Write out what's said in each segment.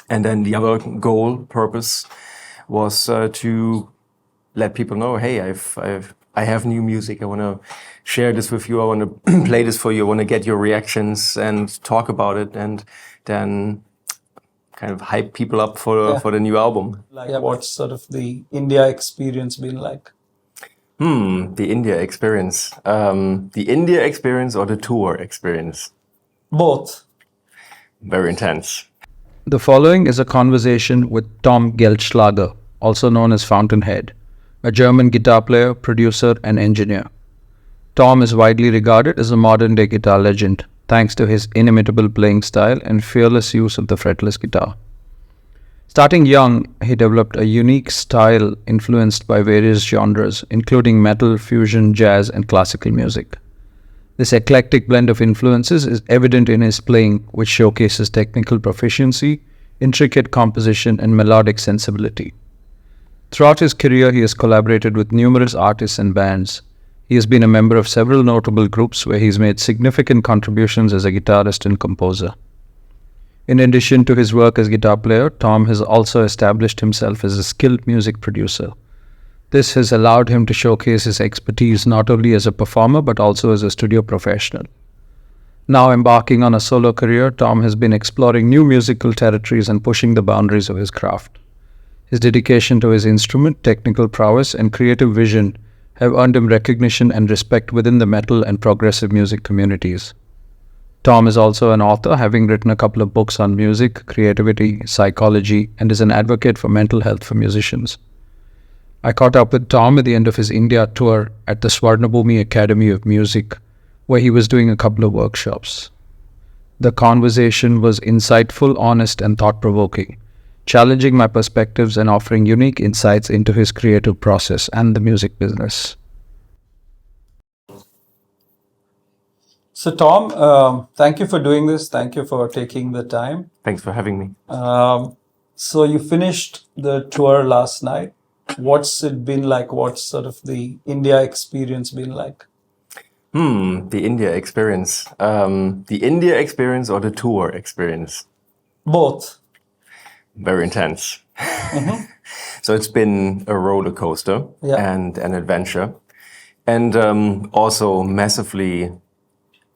And then the other goal, purpose, was to let people know, hey, I have new music. I want to share this with you. I want to play this for you. I want to get your reactions and talk about it, and then kind of hype people up for the new album. What's sort of the India experience been like? The India experience. The India experience or the tour experience? Both. Very intense. The following is a conversation with Tom Geldschlager, also known as Fountainhead, a German guitar player, producer, and engineer. Tom is widely regarded as a modern-day guitar legend, thanks to his inimitable playing style and fearless use of the fretless guitar. Starting young, he developed a unique style influenced by various genres, including metal, fusion, jazz, and classical music. This eclectic blend of influences is evident in his playing, which showcases technical proficiency, intricate composition, and melodic sensibility. Throughout his career, he has collaborated with numerous artists and bands. He has been a member of several notable groups where he's made significant contributions as a guitarist and composer. In addition to his work as guitar player, Tom has also established himself as a skilled music producer. This has allowed him to showcase his expertise not only as a performer but also as a studio professional. Now embarking on a solo career, Tom has been exploring new musical territories and pushing the boundaries of his craft. His dedication to his instrument, technical prowess, and creative vision have earned him recognition and respect within the metal and progressive music communities. Tom is also an author, having written a couple of books on music, creativity, psychology, and is an advocate for mental health for musicians. I caught up with Tom at the end of his India tour at the Swarnabhumi Academy of Music, where he was doing a couple of workshops. The conversation was insightful, honest, and thought-provoking, challenging my perspectives and offering unique insights into his creative process and the music business. So Tom, thank you for doing this. Thank you for taking the time. Thanks for having me. So you finished the tour last night. What's it been like? What's sort of the India experience been like? The India experience. The India experience or the tour experience? Both. Very intense. So it's been a roller coaster and an adventure, and also massively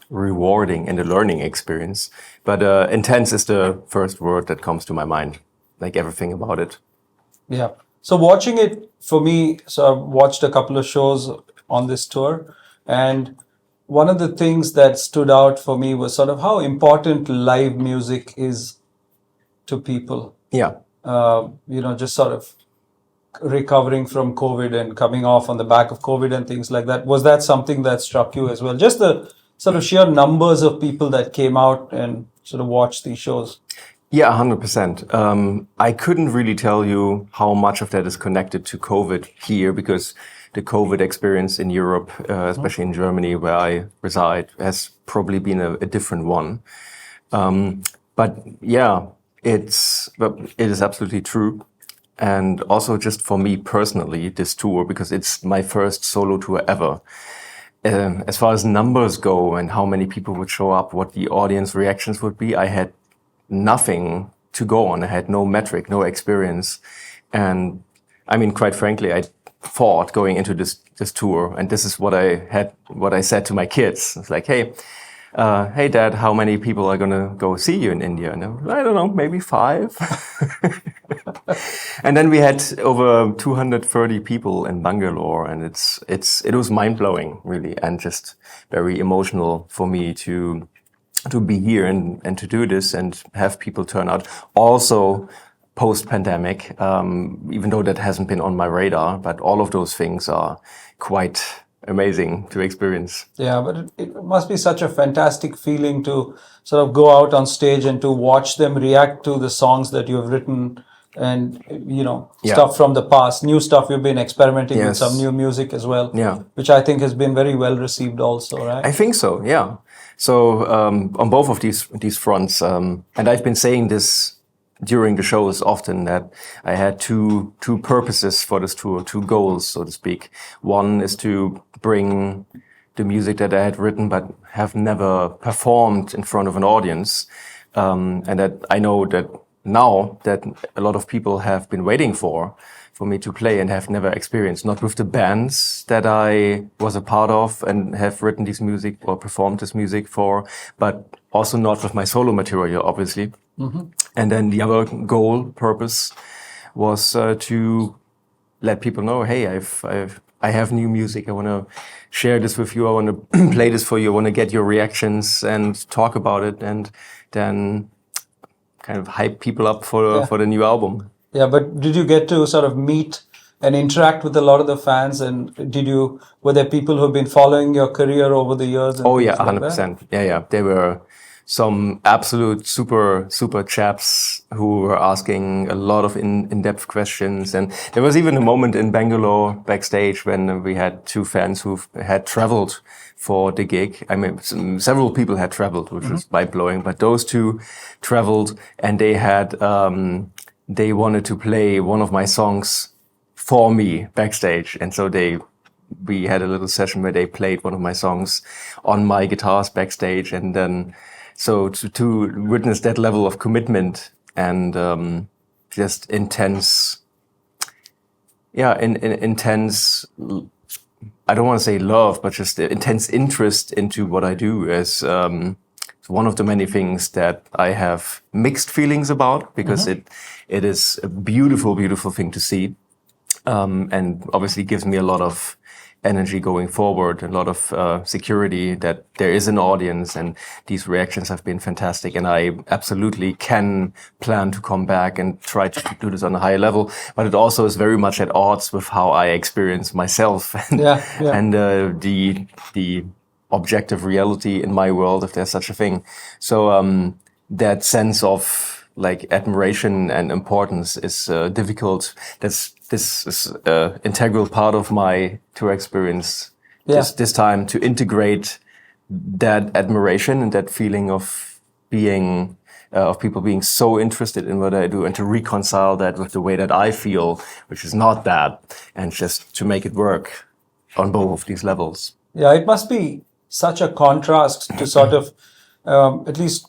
rewarding in the learning experience. But intense is the first word that comes to my mind, like everything about it. Yeah. So watching it for me, so I've watched a couple of shows on this tour, and one of the things that stood out for me was sort of how important live music is to people. Yeah. Just sort of recovering from COVID and coming off on the back of COVID and things like that. Was that something that struck you as well? Just the sort of sheer numbers of people that came out and sort of watched these shows. Yeah, 100%. I couldn't really tell you how much of that is connected to COVID here, because the COVID experience in Europe, especially in Germany where I reside, has probably been a different one. But yeah, it is absolutely true. And also just for me personally, this tour, because it's my first solo tour ever. As far as numbers go and how many people would show up, what the audience reactions would be, I had nothing to go on. I had no metric, no experience. And I mean, quite frankly, I thought going into this tour, and this is what I said to my kids. It's like, hey, Dad, how many people are going to go see you in India? And I don't know, maybe 5. And then we had over 230 people in Bangalore, and it was mind blowing, really, and just very emotional for me to be here and to do this and have people turn out. Also, post-pandemic, even though that hasn't been on my radar, but all of those things are quite amazing to experience. Yeah, but it must be such a fantastic feeling to sort of go out on stage and to watch them react to the songs that you have written and, stuff from the past, new stuff. You've been experimenting with some new music as well, which I think has been very well received also, right? I think so, yeah. So on both of these fronts, and I've been saying this during the shows often, that I had two purposes for this tour, 2 goals, so to speak. One is to bring the music that I had written but have never performed in front of an audience, and that I know that now that a lot of people have been waiting for me to play and have never experienced, not with the bands that I was a part of and have written this music or performed this music for, but also not with my solo material, obviously. And then the other purpose was to let people know, hey, I have new music. I want to share this with you. I want to play this for you. I want to get your reactions and talk about it, and then kind of hype people up for the new album. Yeah, but did you get to sort of meet and interact with a lot of the fans? And were there people who have been following your career over the years? And oh yeah, 100%. Yeah. There were some absolute super chaps who were asking a lot of in-depth questions. And there was even a moment in Bangalore backstage when we had two fans who had traveled for the gig. I mean, several people had traveled, which was mind-blowing, but those two traveled, and they had, they wanted to play one of my songs for me backstage. And so we had a little session where they played one of my songs on my guitars backstage. And then, so to witness that level of commitment and, just intense, intense, I don't want to say love, but just intense interest into what I do is, one of the many things that I have mixed feelings about, because it is a beautiful, beautiful thing to see. And obviously gives me a lot of energy going forward, a lot of security that there is an audience, and these reactions have been fantastic. And I absolutely can plan to come back and try to do this on a higher level. But it also is very much at odds with how I experience myself and, and the objective reality in my world, if there's such a thing. So that sense of like admiration and importance is difficult. This is integral part of my tour experience. This time to integrate that admiration and that feeling of being of people being so interested in what I do, and to reconcile that with the way that I feel, which is not that, and just to make it work on both of these levels. Yeah, it must be such a contrast to sort of, at least,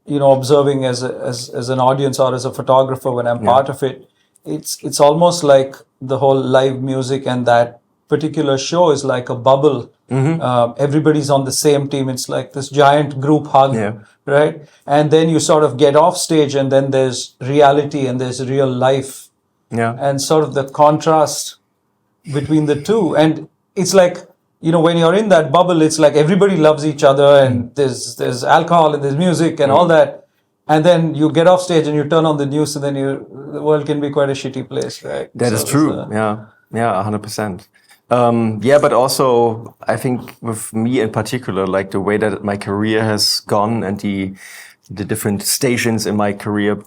observing as an audience or as a photographer when I'm part of it. It's almost like the whole live music and that particular show is like a bubble. Everybody's on the same team. It's like this giant group hug, right? And then you sort of get off stage, and then there's reality and there's real life. And sort of the contrast between the two. And it's like, when you're in that bubble, it's like everybody loves each other, and there's alcohol and there's music and all that. And then you get off stage and you turn on the news, and then the world can be quite a shitty place, right? That is true. 100%. But also I think with me in particular, like the way that my career has gone and the different stations in my career,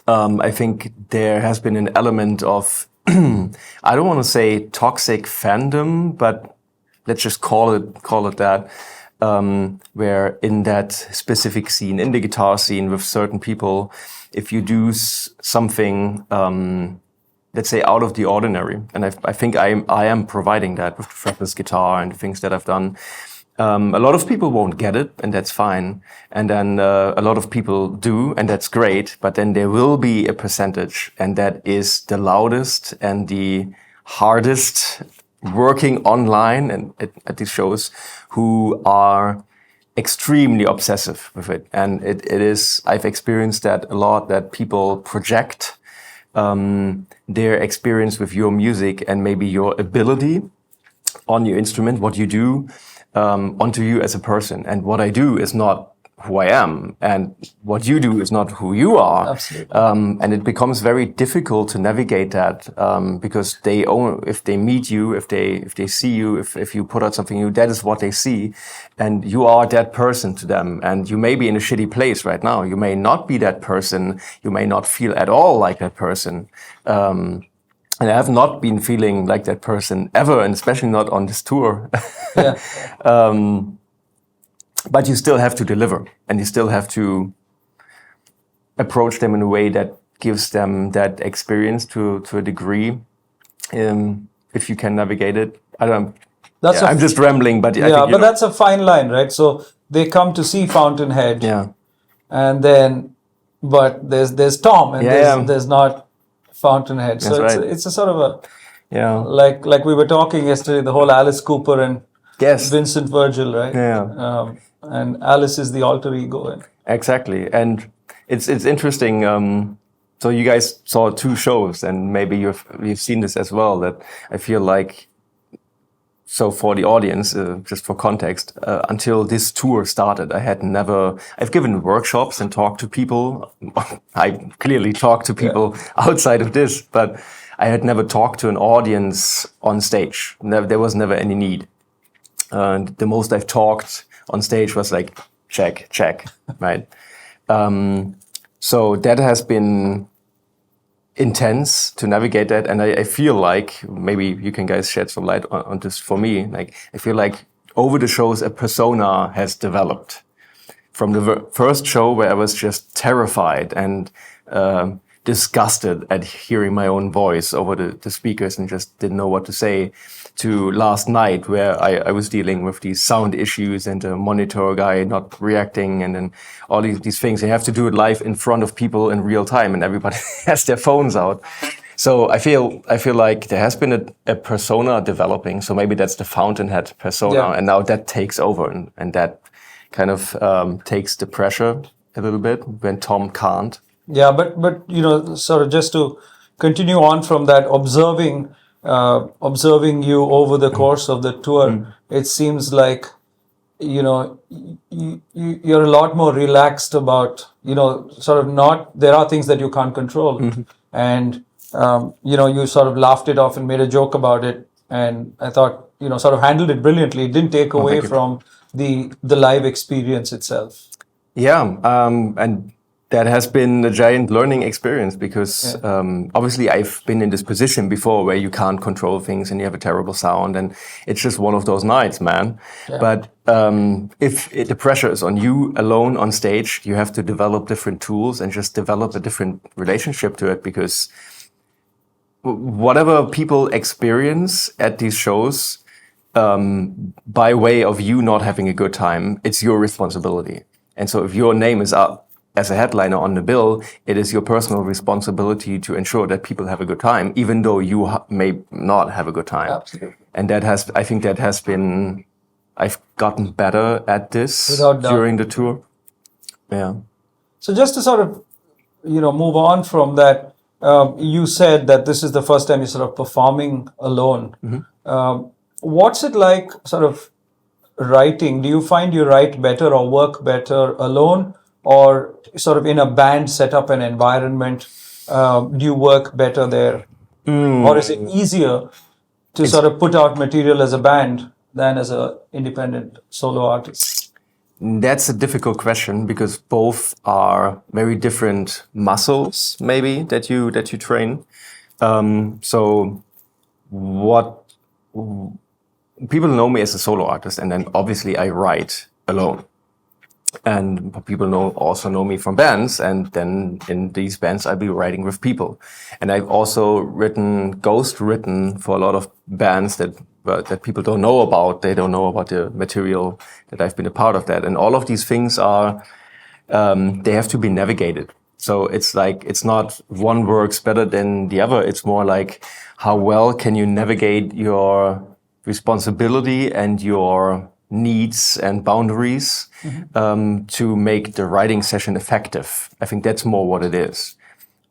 I think there has been an element of, I don't want to say toxic fandom, but let's just call it that, where in that specific scene, in the guitar scene with certain people, if you do something, let's say out of the ordinary, and I think I am providing that with the fretless guitar and the things that I've done, a lot of people won't get it, and that's fine. And then a lot of people do, and that's great. But then there will be a percentage, and that is the loudest and the hardest working online and at these shows, who are extremely obsessive with it. And it is, I've experienced that a lot, that people project their experience with your music and maybe your ability on your instrument, what you do, onto you as a person. And what I do is not who I am, and what you do is not who you are. Absolutely. And it becomes very difficult to navigate that, because if they meet you, if they see you, if you put out something new, that is what they see, and you are that person to them. And you may be in a shitty place right now. You may not be that person. You may not feel at all like that person. And I have not been feeling like that person ever, and especially not on this tour. But you still have to deliver, and you still have to approach them in a way that gives them that experience to a degree. If you can navigate it, I'm just rambling, but I think, but that's a fine line, right? So they come to see Fountainhead, and then but there's Tom, and there's not Fountainhead. So That's it's a sort of a Yeah. like we were talking yesterday, the whole Alice Cooper and Yes. Vincent Virgil, right? Yeah. And Alice is the alter ego. And Exactly. And it's interesting. So you guys saw 2 shows, and maybe you've seen this as well, that I feel like, so for the audience, just for context, until this tour started, I've given workshops and talked to people. I clearly talked to people outside of this, but I had never talked to an audience on stage. There was never any need. And the most I've talked on stage was like, check, right? So that has been intense to navigate that. And I feel like, maybe you can guys shed some light on this for me, like, I feel like over the shows, a persona has developed. From the first show where I was just terrified and disgusted at hearing my own voice over the speakers and just didn't know what to say, to last night where I was dealing with these sound issues and the monitor guy not reacting, and then all these things. You have to do it live in front of people in real time, and everybody has their phones out. So I feel like there has been a persona developing. So maybe that's the Fountainhead persona, and now that takes over, and that kind of takes the pressure a little bit when Tom can't. Yeah, but sort of just to continue on from that, observing you over the course of the tour, it seems like you're a lot more relaxed about sort of not, there are things that you can't control, and you sort of laughed it off and made a joke about it, and I thought sort of handled it brilliantly. It didn't take away from the live experience itself. Yeah, and that has been a giant learning experience, because obviously I've been in this position before where you can't control things and you have a terrible sound, and it's just one of those nights, man. Yeah. But if the pressure is on you alone on stage, you have to develop different tools and just develop a different relationship to it, because whatever people experience at these shows, by way of you not having a good time, it's your responsibility. And so if your name is up as a headliner on the bill, it is your personal responsibility to ensure that people have a good time, even though you may not have a good time. Absolutely. And I think that has been, I've gotten better at this during the tour. Yeah. So just to sort of, move on from that, you said that this is the first time you're sort of performing alone. What's it like sort of writing? Do you find you write better or work better alone, or sort of in a band setup and environment? Do you work better there? Or is it easier to sort of put out material as a band than as an independent solo artist? That's a difficult question, because both are very different muscles, maybe, that you train. So what people know me as a solo artist, and then obviously I write alone. And people also know me from bands, and then in these bands I'll be writing with people. And I've also ghost-written for a lot of bands that people don't know about. They don't know about the material that I've been a part of that. And all of these things are, they have to be navigated. So it's like, it's not one works better than the other. It's more like, how well can you navigate your responsibility and your needs and boundaries to make the writing session effective. I think that's more what it is.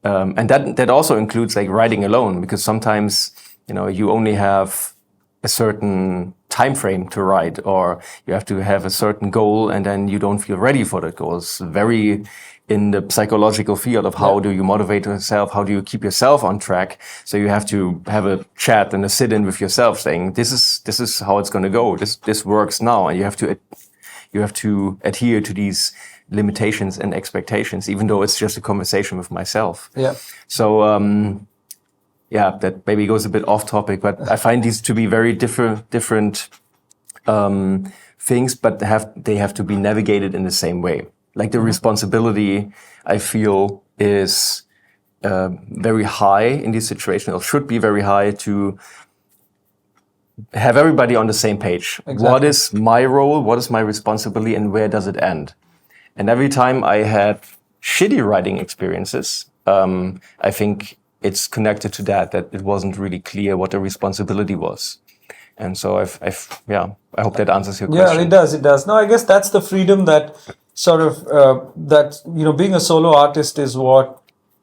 And that also includes like writing alone, because sometimes, you only have a certain time frame to write, or you have to have a certain goal, and then you don't feel ready for that goal. It's very in the psychological field of how do you motivate yourself, how do you keep yourself on track. So you have to have a chat and a sit-in with yourself, saying this is how it's going to go. This works now, and you have to adhere to these limitations and expectations, even though it's just a conversation with myself. Yeah. So that maybe goes a bit off topic, but I find these to be very different things, but they have to be navigated in the same way. Like the responsibility, I feel, is very high in this situation, or should be very high, to have everybody on the same page. Exactly. What is my role? What is my responsibility? And where does it end? And every time I had shitty writing experiences, I think it's connected to that it wasn't really clear what the responsibility was. And so I hope that answers your question. Yeah, it does. No, I guess that's the freedom that sort of, being a solo artist is what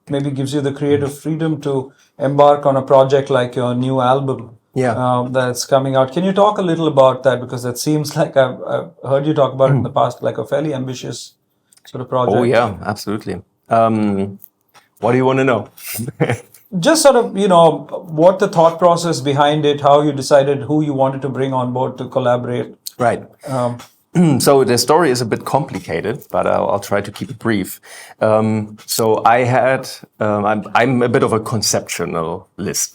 maybe gives you the creative freedom to embark on a project like your new album. Yeah. That's coming out. Can you talk a little about that? Because that seems like I've heard you talk about it in the past, like a fairly ambitious sort of project. Oh, yeah, absolutely. What do you want to know? Just sort of, what the thought process behind it, how you decided who you wanted to bring on board to collaborate. Right. So the story is a bit complicated, but I'll try to keep it brief. So I had, I'm a bit of a conceptualist,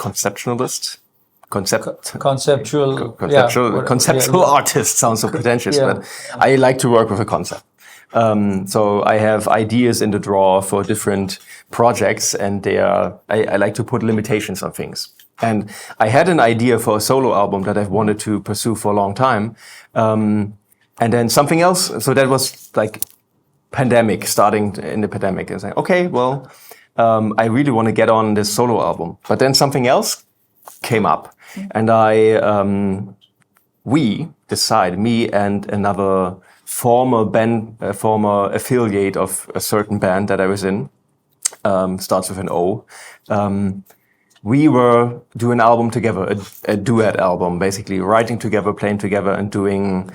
conceptual artist sounds so pretentious, but I like to work with a concept. So I have ideas in the drawer for different projects, and I like to put limitations on things. And I had an idea for a solo album that I've wanted to pursue for a long time. And then something else. So that was like starting in the pandemic. I was like, okay, well, I really want to get on this solo album. But then something else came up, and we decided, me and another former affiliate of a certain band that I was in, starts with an O. We were doing an album together, a duet album, basically writing together, playing together, and doing,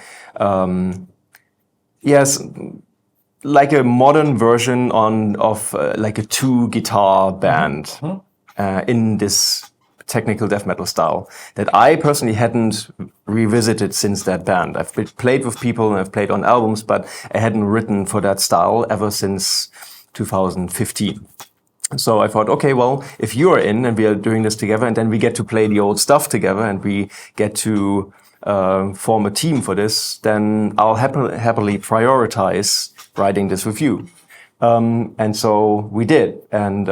like a modern version of like a 2-guitar band in this technical death metal style that I personally hadn't revisited since that band. I've played with people and I've played on albums, but I hadn't written for that style ever since 2015. So I thought, okay, well, if you're in and we are doing this together, and then we get to play the old stuff together, and we get to form a team for this, then I'll happily prioritize writing this with you. And so we did. And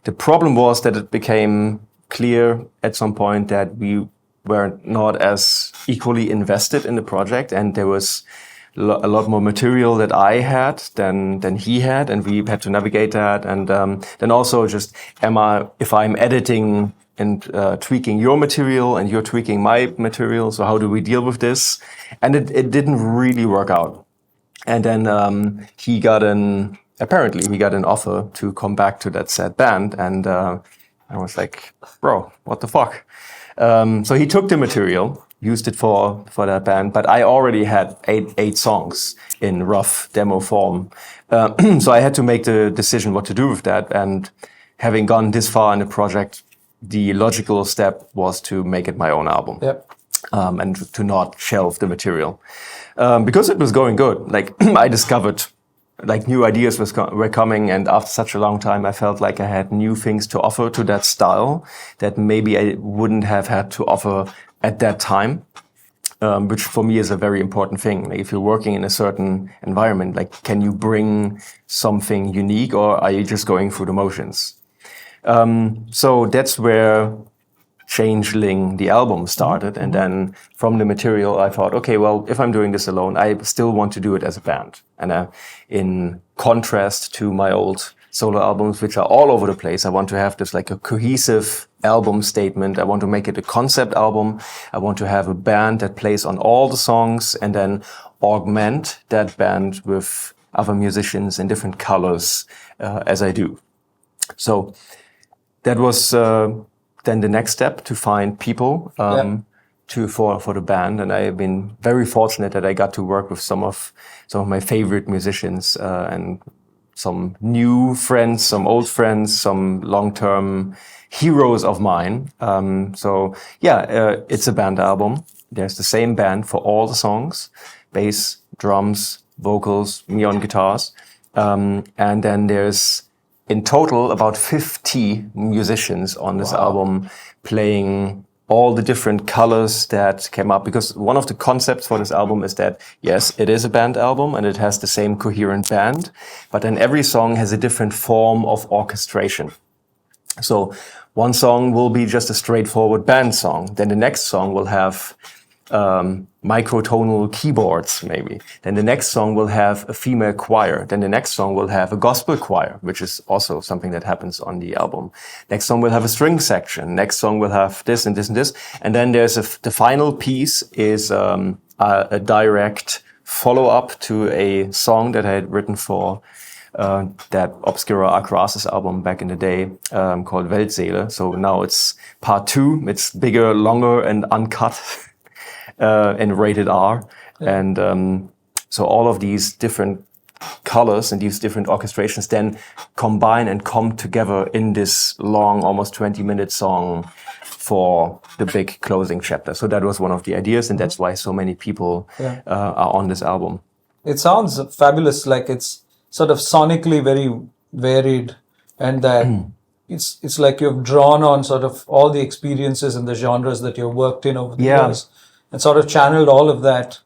the problem was that it became clear at some point that we were not as equally invested in the project, and there was a lot more material that I had than he had, and we had to navigate that. And then also just, if I'm editing and tweaking your material and you're tweaking my material, so how do we deal with this? And it didn't really work out. And then he got an offer to come back to that said band, and I was like, bro, what the fuck? So he took the material, used it for that band, but I already had eight songs in rough demo form. So I had to make the decision what to do with that. And having gone this far in the project, the logical step was to make it my own album. Yep. And to not shelve the material. Because it was going good. Like I discovered like new ideas were coming, and after such a long time, I felt like I had new things to offer to that style that maybe I wouldn't have had to offer at that time, which for me is a very important thing. Like if you're working in a certain environment, like can you bring something unique, or are you just going through the motions? So that's where Changeling, the album, started. And then from the material, I thought, okay, well, if I'm doing this alone, I still want to do it as a band. And in contrast to my old solo albums, which are all over the place, I want to have this like a cohesive album statement. I want to make it a concept album. I want to have a band that plays on all the songs, and then augment that band with other musicians in different colors as I do. So that was then the next step, to find people for the band. And I've been very fortunate that I got to work with some of my favorite musicians, and some new friends, some old friends, some long-term heroes of mine. It's a band album. There's the same band for all the songs: bass, drums, vocals, me on guitars. And then there's in total about 50 musicians on this album, playing all the different colors that came up. Because one of the concepts for this album is that, yes, it is a band album and it has the same coherent band, but then every song has a different form of orchestration. So one song will be just a straightforward band song. Then the next song will have microtonal keyboards, maybe. Then the next song will have a female choir. Then the next song will have a gospel choir, which is also something that happens on the album. Next song will have a string section. Next song will have this and this and this. And then there's the final piece is a direct follow-up to a song that I had written for that Obscura Akroasis album back in the day, called Geldschläger. So now it's part 2. It's bigger, longer, and uncut, and rated R. Yeah. And so all of these different colors and these different orchestrations then combine and come together in this long, almost 20-minute song for the big closing chapter. So that was one of the ideas, and that's why so many people are on this album. It sounds fabulous, like it's sort of sonically very varied, and that it's like you've drawn on sort of all the experiences and the genres that you've worked in over the years and sort of channeled all of that.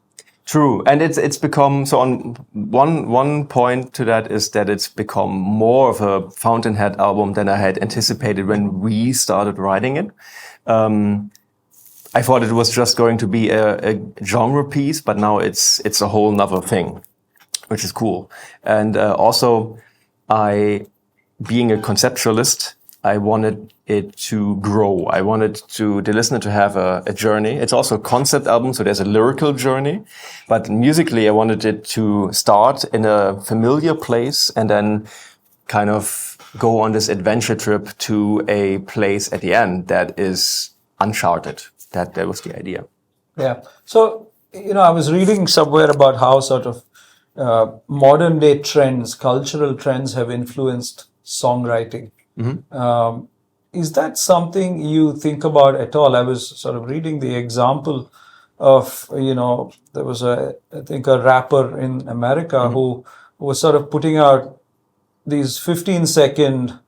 True. And it's become, so on one point to that is that it's become more of a Fountainhead album than I had anticipated when we started writing it. I thought it was just going to be a genre piece, but now it's a whole nother thing, which is cool. And also, being a conceptualist, I wanted it to grow. I wanted the listener to have a journey. It's also a concept album, so there's a lyrical journey. But musically, I wanted it to start in a familiar place and then kind of go on this adventure trip to a place at the end that is uncharted. That was the idea. Yeah. So, I was reading somewhere about how sort of modern day trends, cultural trends have influenced songwriting. Mm-hmm. Is that something you think about at all? I was sort of reading the example of, there was I think a rapper in America who was sort of putting out these 15-second,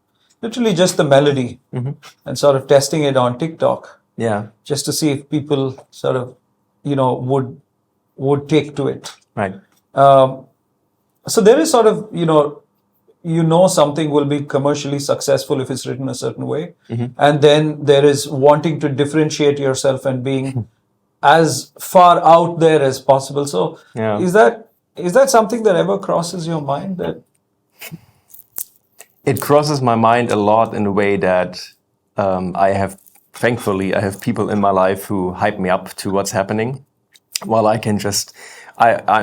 literally just the melody and sort of testing it on TikTok. Yeah. Just to see if people sort of, would take to it. Right. So there is sort of, something will be commercially successful if it's written a certain way. Mm-hmm. And then there is wanting to differentiate yourself and being as far out there as possible. So is that something that ever crosses your mind? That it crosses my mind a lot in a way that thankfully, I have people in my life who hype me up to what's happening, while I can just,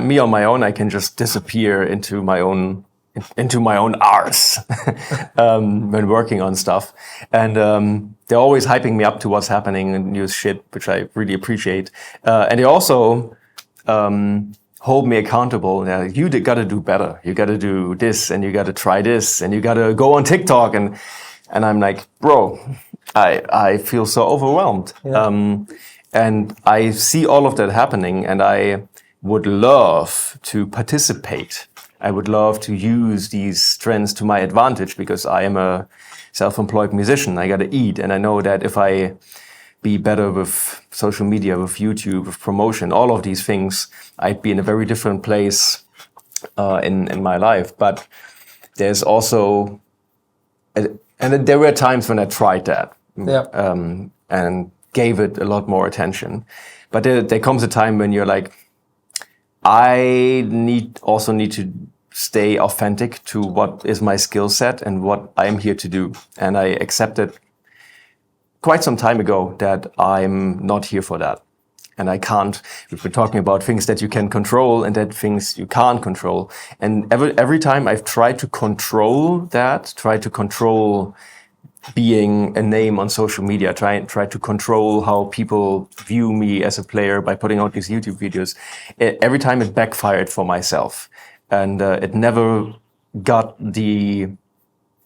me on my own, I can just disappear into my own arse when working on stuff. And they're always hyping me up to what's happening and new shit, which I really appreciate. And they also hold me accountable. You got to do better. You got to do this, and you got to try this, and you got to go on TikTok. And I'm like, bro, I feel so overwhelmed. Yeah. And I see all of that happening, and I would love to participate. I would love to use these trends to my advantage, because I am a self-employed musician. I got to eat. And I know that if I be better with social media, with YouTube, with promotion, all of these things, I'd be in a very different place in my life. But there's also, and there were times when I tried that and gave it a lot more attention. But there comes a time when you're like, I need to stay authentic to what is my skill set and what I'm here to do. And I accepted quite some time ago that I'm not here for that. And I can't. We've been talking about things that you can control and that things you can't control. And every time I've tried to control that, being a name on social media, try to control how people view me as a player by putting out these YouTube videos. Every time it backfired for myself, and it never got the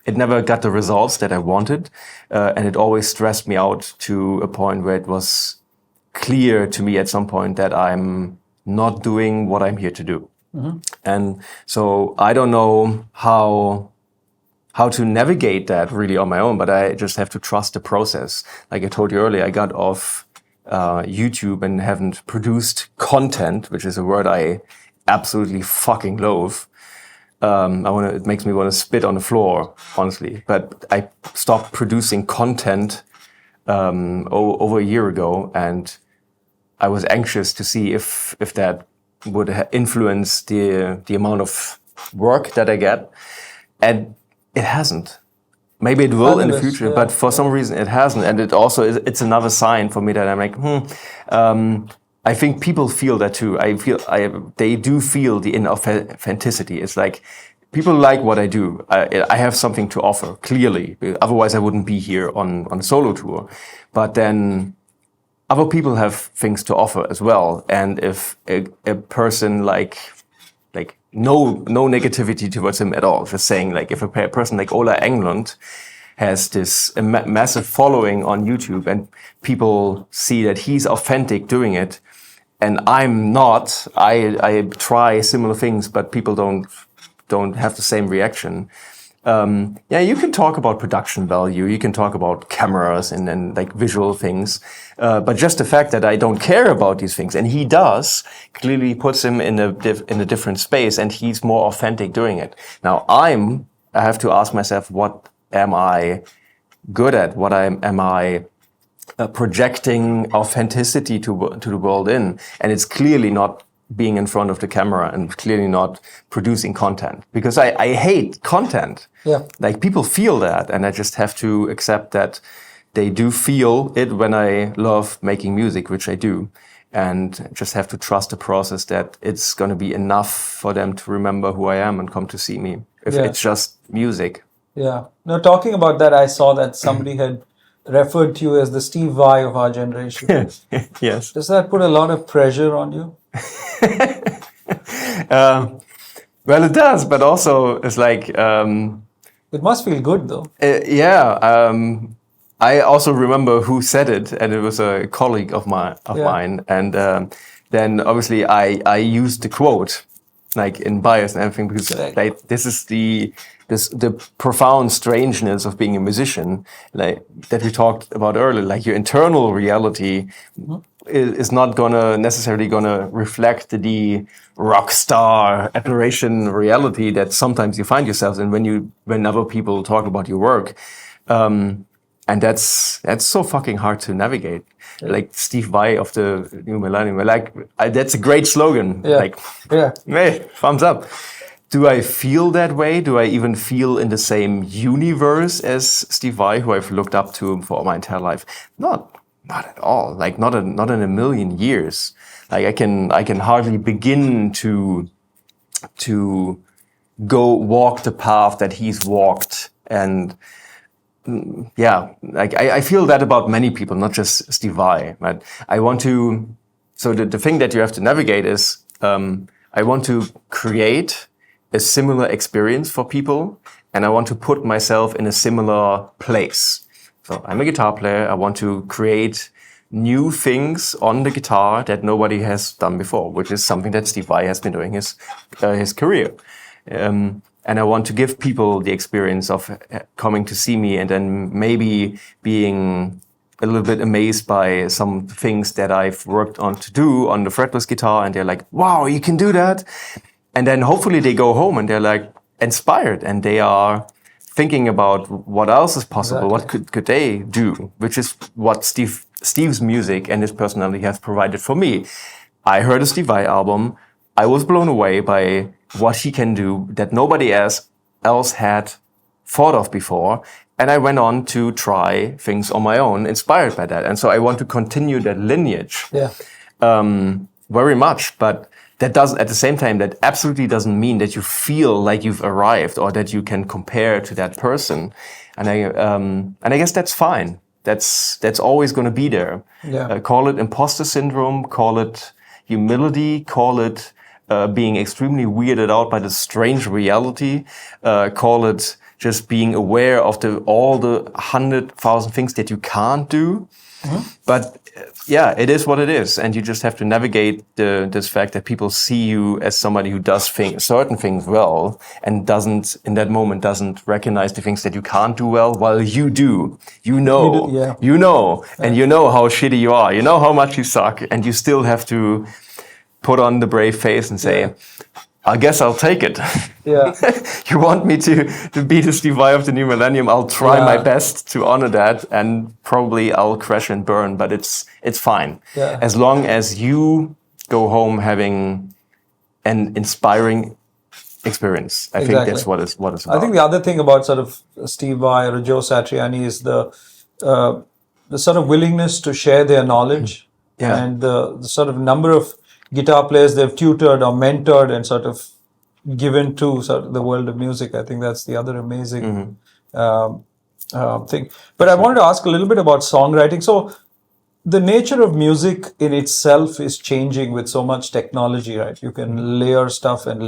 results that I wanted, and it always stressed me out to a point where it was clear to me at some point that I'm not doing what I'm here to do. Mm-hmm. And so I don't know how to navigate that really on my own, but I just have to trust the process. Like I told you earlier, I got off YouTube and haven't produced content, which is a word I absolutely fucking loathe. It makes me want to spit on the floor, honestly. But I stopped producing content over a year ago, and I was anxious to see if that would influence the amount of work that I get, and it hasn't. Maybe it will in the future, but for some reason it hasn't, and it also it's another sign for me that I'm like, I think people feel that too. They do feel the inauthenticity. It's like people like what I do. I have something to offer, clearly. Otherwise, I wouldn't be here on a solo tour. But then other people have things to offer as well. And if a person like no negativity towards him at all, just saying like if a person like Ola Englund has this massive following on YouTube and people see that he's authentic doing it, and I'm not. I try similar things, but people don't have the same reaction. You can talk about production value, you can talk about cameras and like visual things, but just the fact that I don't care about these things, and he does, clearly puts him in a different space, and he's more authentic doing it. Now I have to ask myself, what am I good at? What am I projecting authenticity to the world in? And it's clearly not being in front of the camera, and clearly not producing content, because I hate content. Yeah. Like people feel that, and I just have to accept that they do feel it when I love making music, which I do, and just have to trust the process that it's going to be enough for them to remember who I am and come to see me if it's just music. Yeah. No, talking about that, I saw that somebody had referred to you as the Steve Vai of our generation. Yes. Does that put a lot of pressure on you? Well, it does, but also it's like It must feel good though. I also remember who said it, and it was a colleague of mine, and then obviously I used the quote like in bias and everything, because like this is the profound strangeness of being a musician, like that we talked about earlier. Like your internal reality is not necessarily gonna reflect the rock star adoration reality that sometimes you find yourselves in when other people talk about your work, and that's so fucking hard to navigate. Like Steve Vai of the New Millennium, like that's a great slogan. Like, hey, thumbs up. Do I feel that way? Do I even feel in the same universe as Steve Vai, who I've looked up to for my entire life? Not at all. Like not in a million years. Like I can hardly begin to go walk the path that he's walked. And like I feel that about many people, not just Steve Vai. But I want to. So the thing that you have to navigate is I want to create a similar experience for people, and I want to put myself in a similar place. So I'm a guitar player. I want to create new things on the guitar that nobody has done before, which is something that Steve Vai has been doing his career. And I want to give people the experience of coming to see me and then maybe being a little bit amazed by some things that I've worked on to do on the fretless guitar, and they're like, wow, you can do that. And then hopefully they go home and they're like inspired, and they are thinking about what else is possible. Exactly. What could they do? Which is what Steve's music and his personality has provided for me. I heard a Steve Vai album. I was blown away by what he can do that nobody else had thought of before. And I went on to try things on my own, inspired by that. And so I want to continue that lineage. Very much. But that doesn't, at the same time, that absolutely doesn't mean that you feel like you've arrived or that you can compare to that person. And I guess that's fine. That's always going to be there. Call it imposter syndrome, call it humility, call it being extremely weirded out by the strange reality, call it just being aware of all the 100,000 things that you can't do. But it is what it is, and you just have to navigate this fact that people see you as somebody who does certain things well, and in that moment doesn't recognize the things that you can't do well, while you do. You know, and you know how shitty you are. You know how much you suck, and you still have to put on the brave face and say, I guess I'll take it. Yeah. You want me to be the Steve Vai of the new millennium? I'll try my best to honor that, and probably I'll crash and burn, but it's fine. Yeah. As long as you go home having an inspiring experience. I think that's what it's about. I think the other thing about sort of Steve Vai or Joe Satriani is the sort of willingness to share their knowledge, and the sort of number of guitar players they've tutored or mentored and sort of given to sort of the world of music. I think that's the other amazing thing. But I wanted to ask a little bit about songwriting. So the nature of music in itself is changing with so much technology, right? You can layer stuff and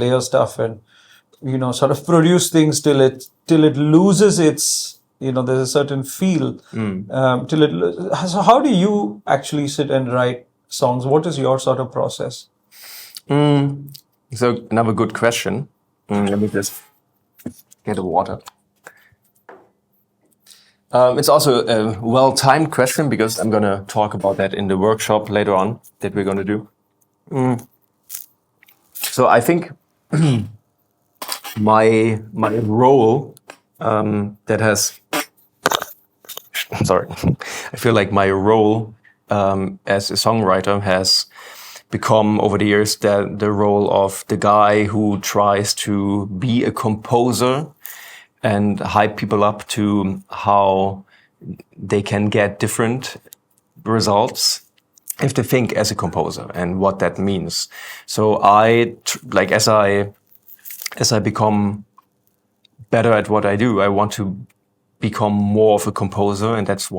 sort of produce things till it loses its, there's a certain feel. So how do you actually sit and write songs? What is your sort of process? So another good question. Let me just get a water. It's also a well-timed question because I'm going to talk about that in the workshop later on that we're going to do. So I think my role that has... Sorry. I feel like my role as a songwriter has become over the years the role of the guy who tries to be a composer and hype people up to how they can get different results if they think as a composer and what that means. So as I become better at what I do, I want to become more of a composer, and that's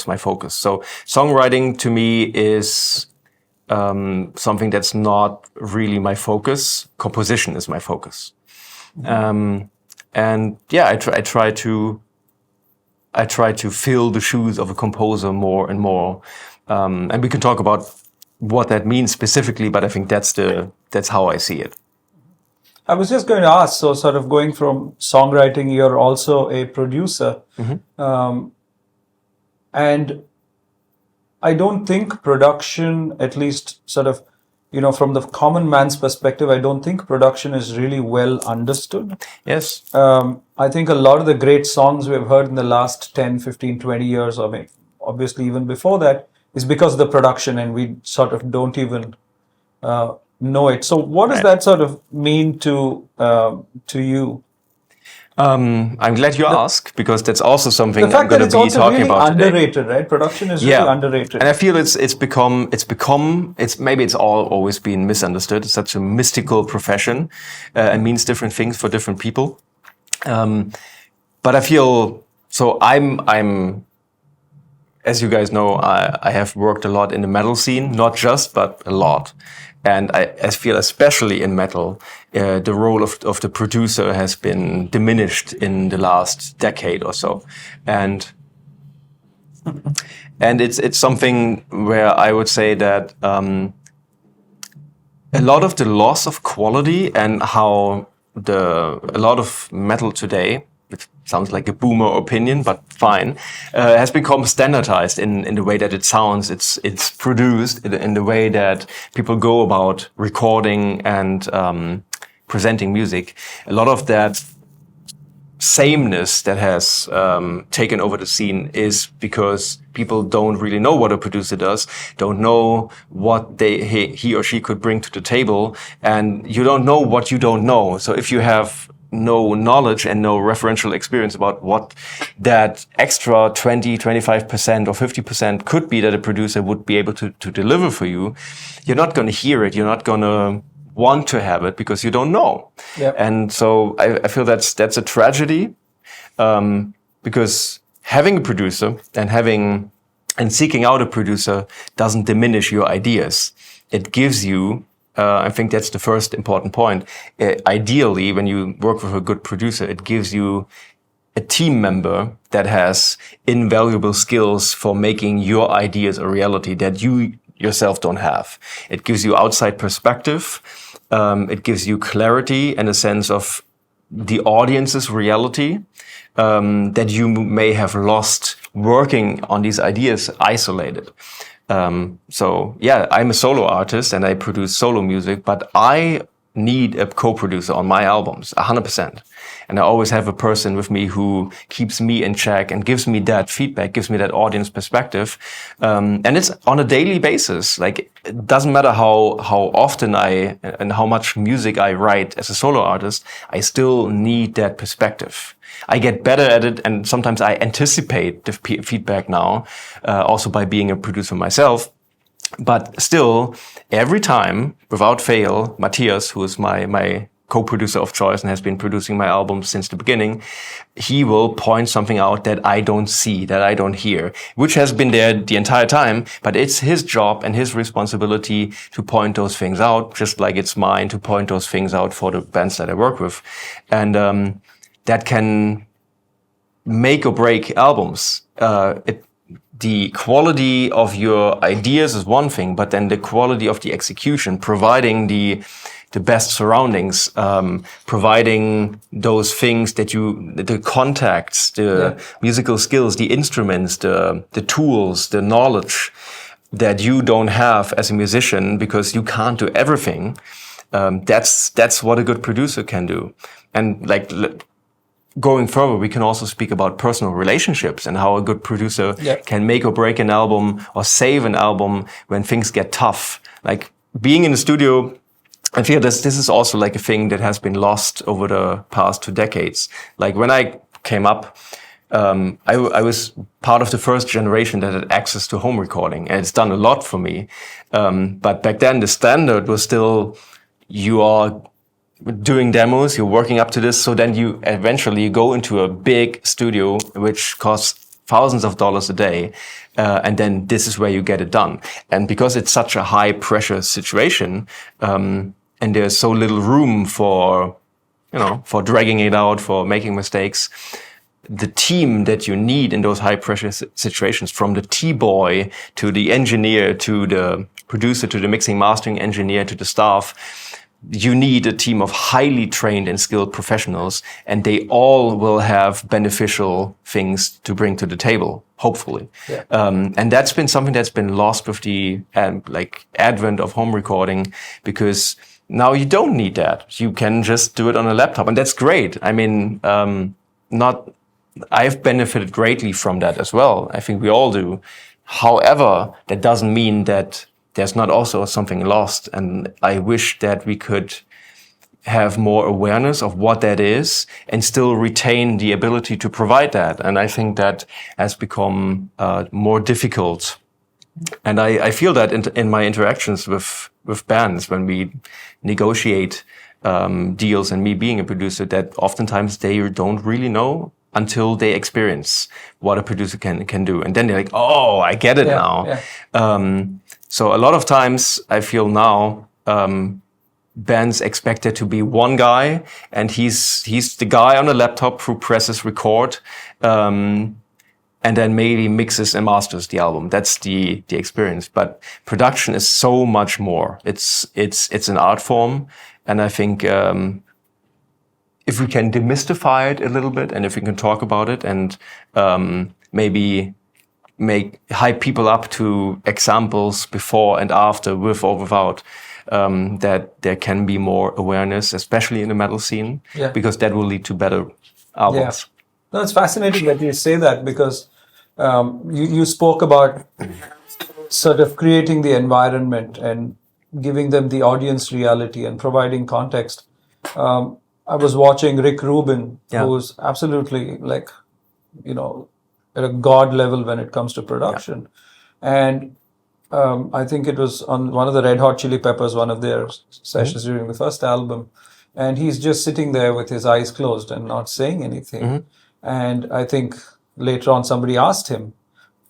my focus. So songwriting to me is something that's not really my focus. Composition is my focus. And yeah, I try to fill the shoes of a composer more and more. And we can talk about what that means specifically, but I think that's how I see it. I was just going to ask, so sort of going from songwriting, you're also a producer. And I don't think production, at least sort of, from the common man's perspective, I don't think production is really well understood. Yes. I think a lot of the great songs we've heard in the last 10, 15, 20 years, or maybe obviously even before that, is because of the production, and we sort of don't even know it. So what does that sort of mean to you? I'm glad you asked, because that's also something I'm going to be talking really about underrated, today. Right? Production is really underrated. And I feel maybe it's always been misunderstood. It's such a mystical profession, and means different things for different people. But I feel, so I'm, as you guys know, I have worked a lot in the metal scene, not just, but a lot. And I feel especially in metal, the role of the producer has been diminished in the last decade or so. And it's something where I would say that a lot of the loss of quality and how a lot of metal today, which sounds like a boomer opinion, but fine, has become standardized in the way that it sounds. It's produced in the way that people go about recording and presenting music. A lot of that sameness that has taken over the scene is because people don't really know what a producer does, don't know what he or she could bring to the table, and you don't know what you don't know. So if you have no knowledge and no referential experience about what that extra 20, 25% or 50% could be that a producer would be able to deliver for you, you're not going to hear it. You're not going to want to have it because you don't know. Yep. And so I feel that's a tragedy, because having a producer and seeking out a producer doesn't diminish your ideas. It gives you, I think that's the first important point. Ideally, when you work with a good producer, it gives you a team member that has invaluable skills for making your ideas a reality that you yourself don't have. It gives you outside perspective. It gives you clarity and a sense of the audience's reality that you may have lost working on these ideas isolated. So yeah, I'm a solo artist and I produce solo music, but I need a co-producer on my albums, 100%. And I always have a person with me who keeps me in check and gives me that feedback, gives me that audience perspective. And it's on a daily basis. Like, it doesn't matter how often and how much music I write as a solo artist, I still need that perspective. I get better at it, and sometimes I anticipate the feedback now, also by being a producer myself. But still, every time, without fail, Matthias, who is my co-producer of choice and has been producing my album since the beginning, he will point something out that I don't see, that I don't hear, which has been there the entire time. But it's his job and his responsibility to point those things out, just like it's mine to point those things out for the bands that I work with. And that can make or break albums. The quality of your ideas is one thing, but then the quality of the execution, providing the best surroundings, providing those things that the contacts, the musical skills, the instruments, the tools, the knowledge that you don't have as a musician because you can't do everything. That's what a good producer can do. And like, going further, we can also speak about personal relationships and how a good producer can make or break an album or save an album when things get tough. Like, being in the studio, I feel this is also like a thing that has been lost over the past 2 decades. Like, when I came up, I was part of the first generation that had access to home recording, and it's done a lot for me. But back then, the standard was still, you are doing demos, you're working up to this, so then you eventually go into a big studio which costs thousands of dollars a day, and then this is where you get it done. And because it's such a high pressure situation, and there's so little room for dragging it out, for making mistakes, the team that you need in those high pressure situations, from the T-boy to the engineer to the producer to the mixing mastering engineer to the staff, you need a team of highly trained and skilled professionals, and they all will have beneficial things to bring to the table, hopefully. Yeah. And that's been something that's been lost with the advent of home recording, because now you don't need that. You can just do it on a laptop, and that's great. I mean, I've benefited greatly from that as well. I think we all do. However, that doesn't mean that there's not also something lost. And I wish that we could have more awareness of what that is and still retain the ability to provide that. And I think that has become more difficult. And I feel that in my interactions with bands, when we negotiate deals, and me being a producer, that oftentimes they don't really know until they experience what a producer can do. And then they're like, oh, I get it now. Yeah. So a lot of times I feel now, bands expect there to be one guy, and he's the guy on the laptop who presses record, and then maybe mixes and masters the album. That's the experience. But production is so much more. It's an art form. And I think, if we can demystify it a little bit, and if we can talk about it, and, maybe hype people up to examples before and after, with or without, that there can be more awareness, especially in the metal scene, because that will lead to better albums. Yeah. No, it's fascinating that you say that, because you spoke about sort of creating the environment and giving them the audience reality and providing context. I was watching Rick Rubin, who's absolutely at a god level when it comes to production. And I think it was on one of the Red Hot Chili Peppers, one of their sessions during the first album. And he's just sitting there with his eyes closed and not saying anything. Mm-hmm. And I think later on somebody asked him,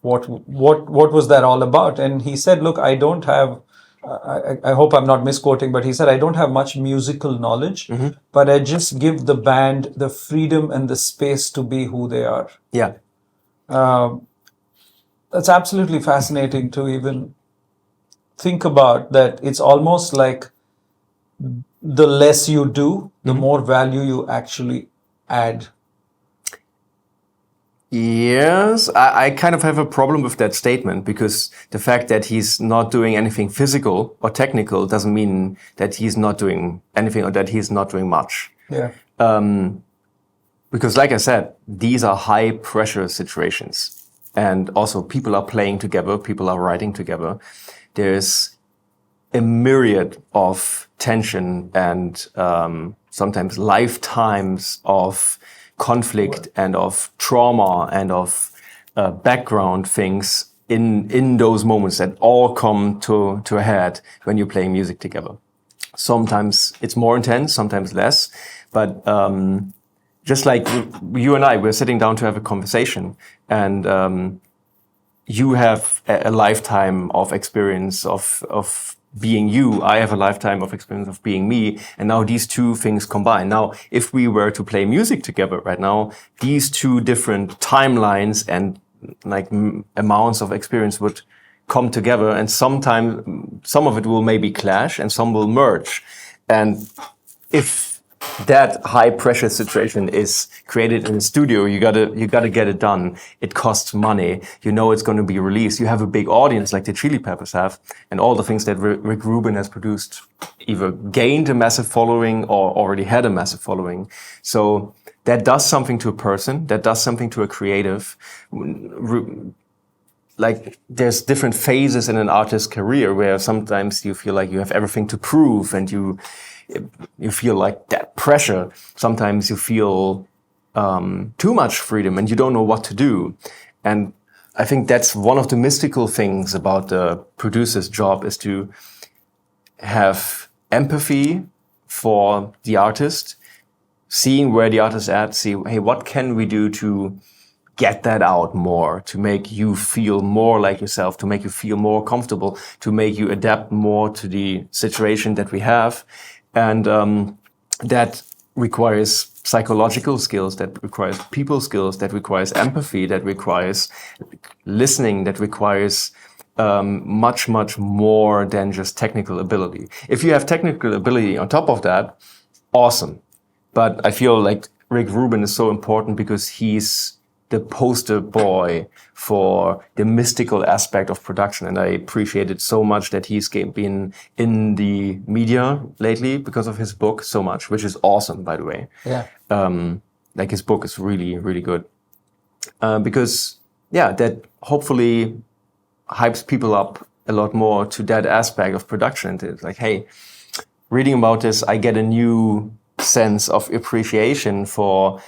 what was that all about? And he said, look, I don't have, I hope I'm not misquoting, but he said, I don't have much musical knowledge, but I just give the band the freedom and the space to be who they are. Yeah. That's absolutely fascinating to even think about that. It's almost like the less you do, the more value you actually add. Yes, I kind of have a problem with that statement because the fact that he's not doing anything physical or technical doesn't mean that he's not doing anything or that he's not doing much. Yeah. Because like I said, these are high pressure situations. And also people are playing together, people are writing together. There's a myriad of tension and sometimes lifetimes of conflict and of trauma and of background things in those moments that all come to a head when you're playing music together. Sometimes it's more intense, sometimes less, but just like you and I, we're sitting down to have a conversation, and you have a lifetime of experience of being you. I have a lifetime of experience of being me. And now these two things combine. Now, if we were to play music together right now, these two different timelines and like amounts of experience would come together, and sometimes some of it will maybe clash and some will merge. And if that high pressure situation is created in a studio, you gotta get it done. It costs money. You know it's going to be released. You have a big audience like the Chili Peppers have, and all the things that Rick Rubin has produced either gained a massive following or already had a massive following. So that does something to a person. That does something to a creative. Like there's different phases in an artist's career where sometimes you feel like you have everything to prove and you feel like that pressure. Sometimes you feel too much freedom and you don't know what to do. And I think that's one of the mystical things about the producer's job, is to have empathy for the artist, seeing where the artist is at, see, hey, what can we do to get that out more, to make you feel more like yourself, to make you feel more comfortable, to make you adapt more to the situation that we have. And that requires psychological skills, that requires people skills, that requires empathy, that requires listening, that requires much, much more than just technical ability. If you have technical ability on top of that, awesome. But I feel like Rick Rubin is so important because he's the poster boy for the mystical aspect of production. And I appreciate it so much that he's been in the media lately because of his book so much, which is awesome, by the way. Yeah. Like his book is really, really good. Because, yeah, that hopefully hypes people up a lot more to that aspect of production. It's like, hey, reading about this, I get a new sense of appreciation for,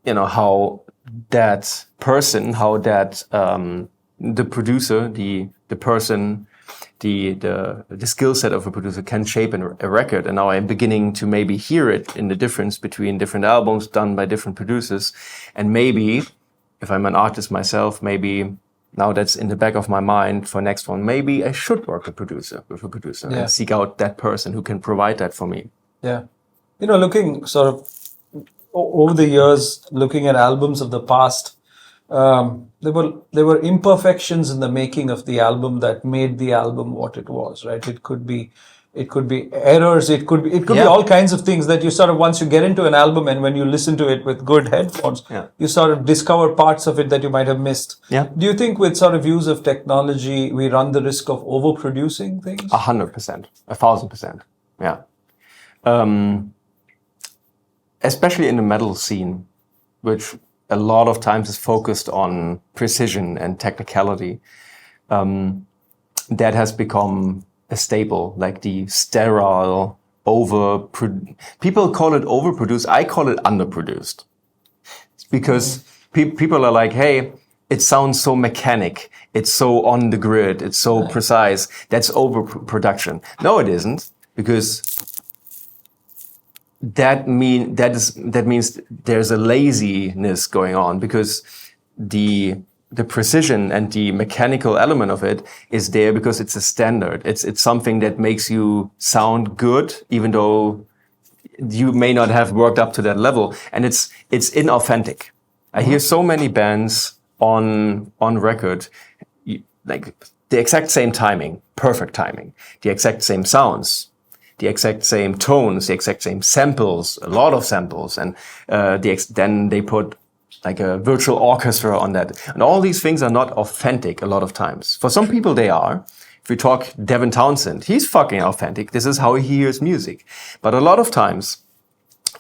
you know, how that person, how that the producer, the person, the skill set of a producer can shape a record. And now I'm beginning to maybe hear it in the difference between different albums done by different producers. And maybe if I'm an artist myself, maybe now that's in the back of my mind for next one, maybe I should work with a producer and seek out that person who can provide that for me. Yeah. You know, looking sort of over the years, looking at albums of the past, there were imperfections in the making of the album that made the album what it was, right? It could be errors, it could be all kinds of things that you sort of, once you get into an album and when you listen to it with good headphones, you sort of discover parts of it that you might have missed. Yeah. Do you think with sort of use of technology, we run the risk of overproducing things? 100%, 1,000%. Yeah. Especially in the metal scene, which a lot of times is focused on precision and technicality, that has become a staple, like the sterile, people call it overproduced, I call it underproduced. It's because people are like, hey, it sounds so mechanic, it's so on the grid, it's so precise, that's overproduction. No, it isn't, because that means there's a laziness going on, because the precision and the mechanical element of it is there because it's a standard. It's something that makes you sound good, even though you may not have worked up to that level, and it's inauthentic. I hear so many bands on record, like the exact same timing, perfect timing, the exact same sounds, the exact same tones, the exact same samples, a lot of samples, and then they put like a virtual orchestra on that. And all these things are not authentic a lot of times. For some people they are. If we talk Devin Townsend, he's fucking authentic. This is how he hears music. But a lot of times,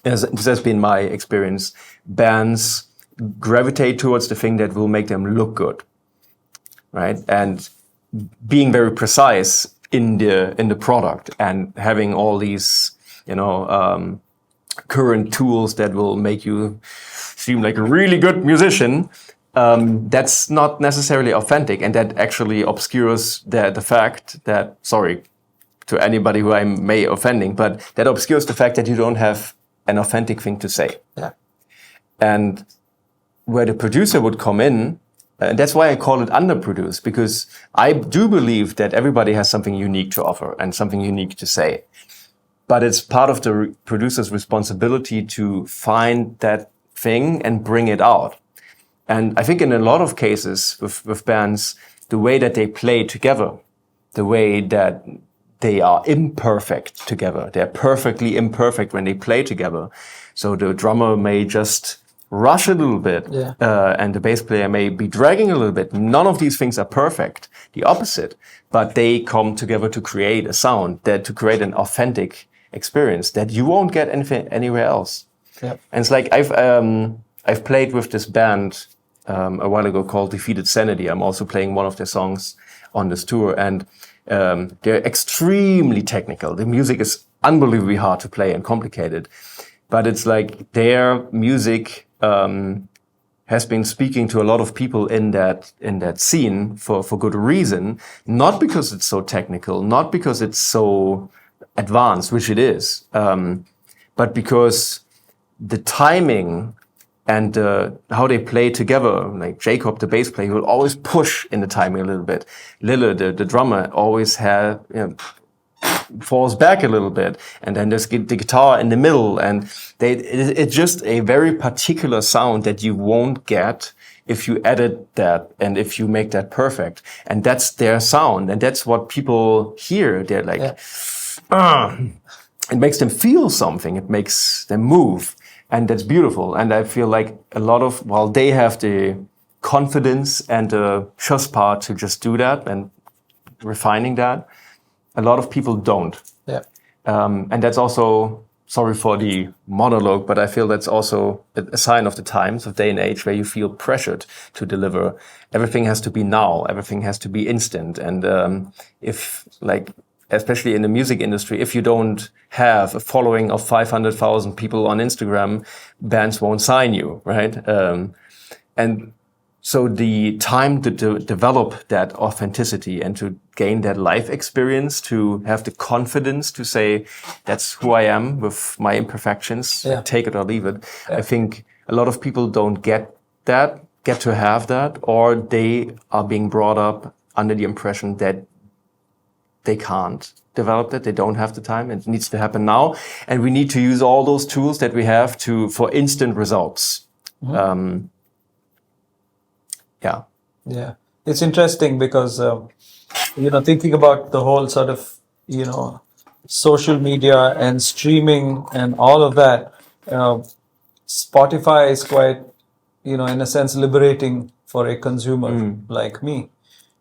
as this has been my experience, bands gravitate towards the thing that will make them look good, right? And being very precise in the product and having all these, current tools that will make you seem like a really good musician, that's not necessarily authentic, and that actually obscures the fact that, sorry to anybody who I may offending, but that obscures the fact that you don't have an authentic thing to say. Yeah. And where the producer would come in, and that's why I call it underproduced, because I do believe that everybody has something unique to offer and something unique to say. But it's part of the producer's responsibility to find that thing and bring it out. And I think in a lot of cases with bands, the way that they play together, the way that they are imperfect together, they're perfectly imperfect when they play together. So the drummer may just rush a little bit, and the bass player may be dragging a little bit. None of these things are perfect, the opposite, but they come together to create a sound, to create an authentic experience that you won't get anywhere else. Yep. And it's like I've played with this band a while ago called Defeated Sanity. I'm also playing one of their songs on this tour, and they're extremely technical. The music is unbelievably hard to play and complicated, but it's like their music has been speaking to a lot of people in that scene for good reason, not because it's so technical, not because it's so advanced, which it is, but because the timing and how they play together, like Jacob, the bass player, will always push in the timing a little bit. Lille, the drummer, always falls back a little bit, and then there's the guitar in the middle, and it's just a very particular sound that you won't get if you edit that and if you make that perfect. And that's their sound, and that's what people hear. They're like, it makes them feel something, it makes them move, and that's beautiful. And I feel like while they have the confidence and the chutzpah to just do that and refining that, a lot of people don't. Yeah. And that's also, sorry for the monologue, but I feel that's also a sign of the times, of day and age, where you feel pressured to deliver. Everything has to be now. Everything has to be instant. And especially in the music industry, if you don't have a following of 500,000 people on Instagram, bands won't sign you, right? And so the time to develop that authenticity and to gain that life experience, to have the confidence to say, that's who I am with my imperfections, take it or leave it. Yeah. I think a lot of people don't get to have that, or they are being brought up under the impression that they can't develop that. They don't have the time. It needs to happen now. And we need to use all those tools that we have for instant results. Mm-hmm. Yeah. It's interesting because, thinking about the whole sort of, social media and streaming and all of that, Spotify is quite, in a sense, liberating for a consumer like me.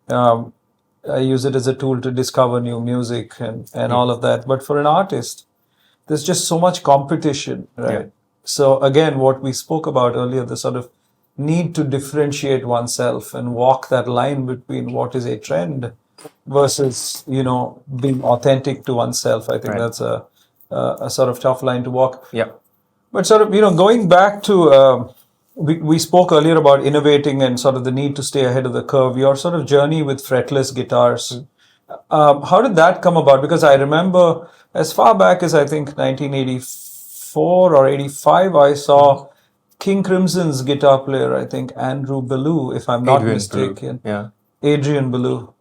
I use it as a tool to discover new music and all of that. But for an artist, there's just so much competition, right? Yeah. So again, what we spoke about earlier, the sort of need to differentiate oneself and walk that line between what is a trend versus, being authentic to oneself. I think that's a sort of tough line to walk. Yeah. But sort of, going back to, we spoke earlier about innovating and sort of the need to stay ahead of the curve. Your sort of journey with fretless guitars, how did that come about? Because I remember as far back as I think 1984 or 85, I saw King Crimson's guitar player, I think Andrew Ballou, if I'm not mistaken. Yeah. Adrian Ballou,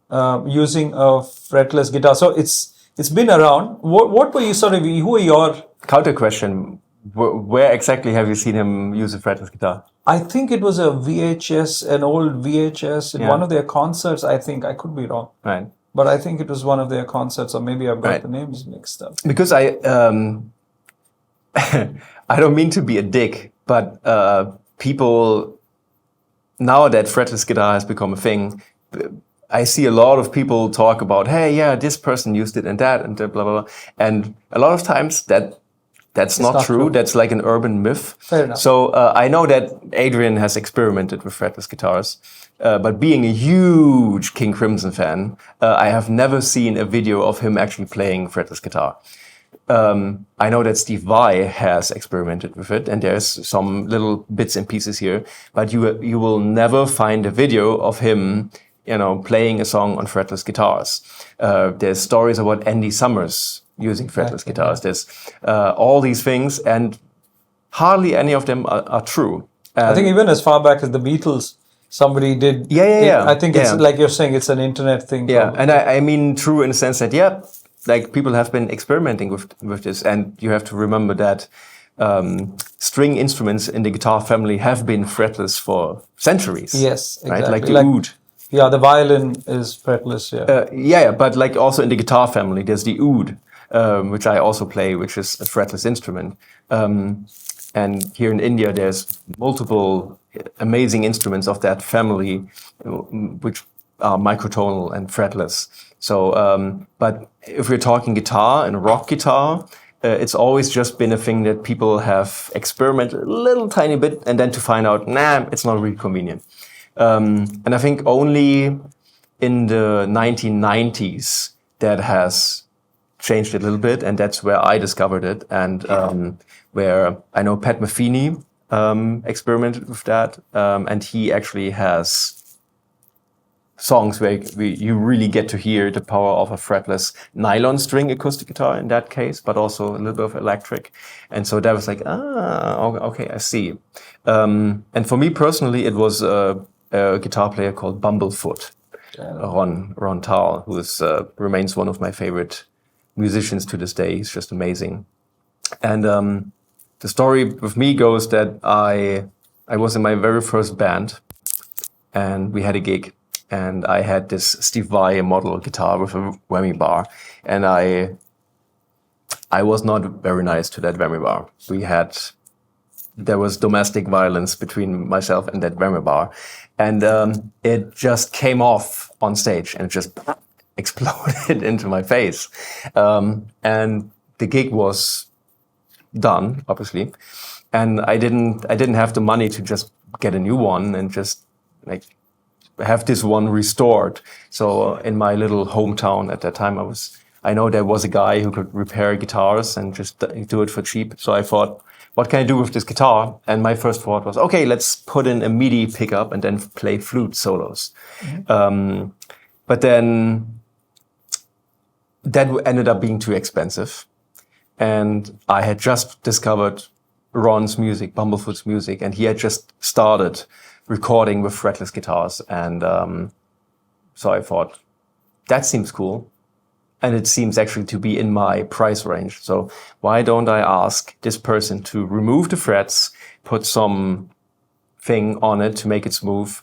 using a fretless guitar. So it's been around. What were you who are your... Counter question. Where exactly have you seen him use a fretless guitar? I think it was an old VHS in one of their concerts. I think, I could be wrong. Right. But I think it was one of their concerts, or maybe I've got the names mixed up. Because I don't mean to be a dick, but people, now that fretless guitar has become a thing, I see a lot of people talk about, hey, yeah, this person used it and that and blah, blah, blah. And a lot of times that's not true. That's like an urban myth. Fair enough. So I know that Adrian has experimented with fretless guitars, but being a huge King Crimson fan, I have never seen a video of him actually playing fretless guitar. I know that Steve Vai has experimented with it, and there's some little bits and pieces here, but you will never find a video of him, playing a song on fretless guitars. There's stories about Andy Summers using fretless guitars. There's all these things, and hardly any of them are true. I think even as far back as the Beatles, somebody did. Yeah. I think it's like you're saying, it's an internet thing. Yeah, and I mean true in the sense that, like people have been experimenting with this, and you have to remember that string instruments in the guitar family have been fretless for centuries. Yes, exactly. Right? Like the oud. Yeah, the violin is fretless. Yeah, but like also in the guitar family, there's the oud, which I also play, which is a fretless instrument. And here in India, there's multiple amazing instruments of that family, which are microtonal and fretless. So, but if we're talking guitar and rock guitar, it's always just been a thing that people have experimented a little tiny bit, and then to find out, it's not really convenient. And I think only in the 1990s that has changed it a little bit, and that's where I discovered it, and where I know Pat Metheny experimented with that, and he actually has songs where you really get to hear the power of a fretless nylon string acoustic guitar in that case, but also a little bit of electric. And so that was like, okay, I see. And for me personally, it was a guitar player called Bumblefoot, Ron Tal, who remains one of my favorite musicians to this day. He's just amazing. And the story with me goes that I was in my very first band, and we had a gig. And I had this Steve Vai model guitar with a whammy bar, and I was not very nice to that whammy bar. There was domestic violence between myself and that whammy bar, and it just came off on stage and just exploded into my face. And the gig was done, obviously, and I didn't have the money to just get a new one and just like have this one restored. So in my little hometown at that time, I know there was a guy who could repair guitars and just do it for cheap. So I thought, what can I do with this guitar? And my first thought was, okay, let's put in a MIDI pickup and then play flute solos. Mm-hmm. But then that ended up being too expensive. And I had just discovered Ron's music, Bumblefoot's music, and he had just started recording with fretless guitars. And so I thought, that seems cool. And it seems actually to be in my price range. So why don't I ask this person to remove the frets, put some thing on it to make it smooth,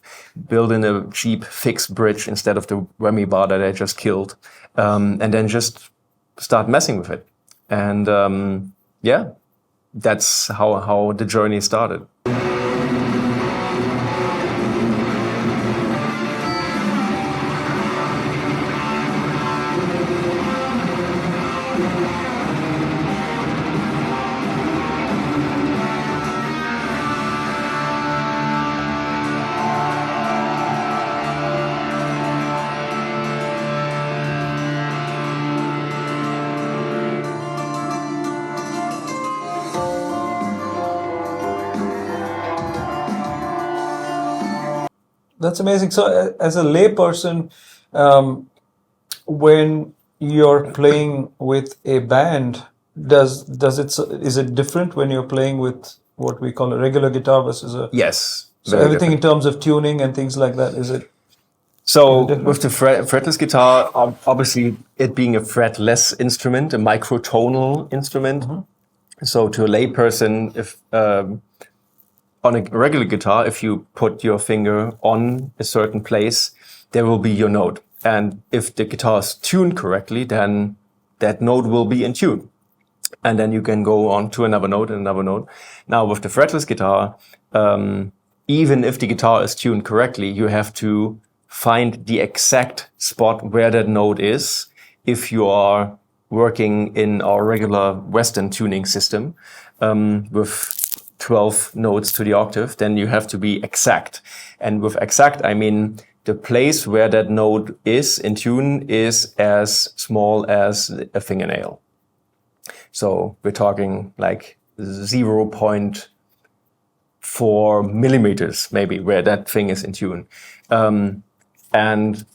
build in a cheap fixed bridge instead of the whammy bar that I just killed, and then just start messing with it. And that's how the journey started. That's amazing. So as a lay person, when you're playing with a band, is it different when you're playing with what we call a regular guitar versus a... Yes. So everything different. In terms of tuning and things like that, is it... So with the fretless guitar, obviously it being a fretless instrument, a microtonal instrument. Mm-hmm. So to a lay person, if on a regular guitar, if you put your finger on a certain place, there will be your note. And if the guitar is tuned correctly, then that note will be in tune. and then you can go on to another note and another note. Now with the fretless guitar, even if the guitar is tuned correctly, you have to find the exact spot where that note is. If you are working in our regular Western tuning system, with 12 notes to the octave, then you have to be exact. And with exact, I mean the place where that note is in tune is as small as a fingernail. So we're talking like 0.4 millimeters, maybe, where that thing is in tune. And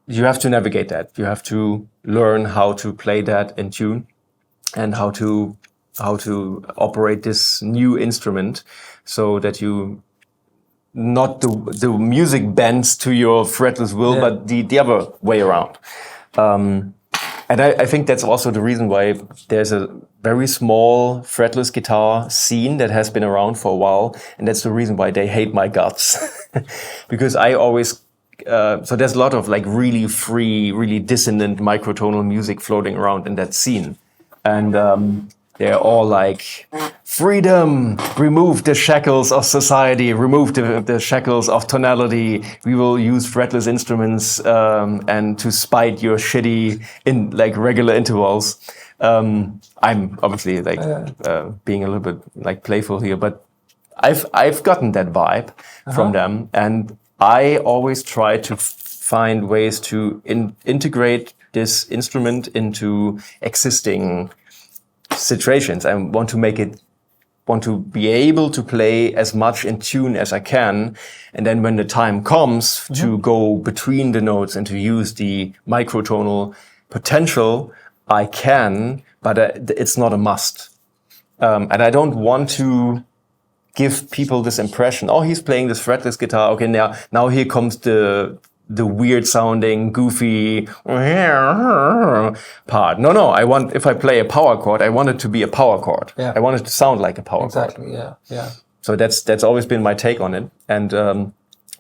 you have to navigate that. You have to learn how to play that in tune and how to operate this new instrument so that you not the music bends to your fretless will, but the other way around. And I think that's also the reason why there's a very small fretless guitar scene that has been around for a while. And that's the reason why they hate my guts. Because I always, so there's a lot of like really free, really dissonant microtonal music floating around in that scene. And they're all like, freedom, remove the shackles of society, remove the shackles of tonality. We will use fretless instruments and to spite your shitty in like regular intervals. I'm obviously like being a little bit like playful here, but I've gotten that vibe from them, and I always try to find ways to integrate this instrument into existing situations. I want to be able to play as much in tune as I can. And then when the time comes to go between the notes and to use the microtonal potential, I can, but it's not a must. And I don't want to give people this impression, oh, he's playing this fretless guitar. Okay, now here comes the weird sounding, goofy part. No, if I play a power chord, I want it to be a power chord. Yeah. I want it to sound like a power chord. Exactly, yeah. So that's always been my take on it. And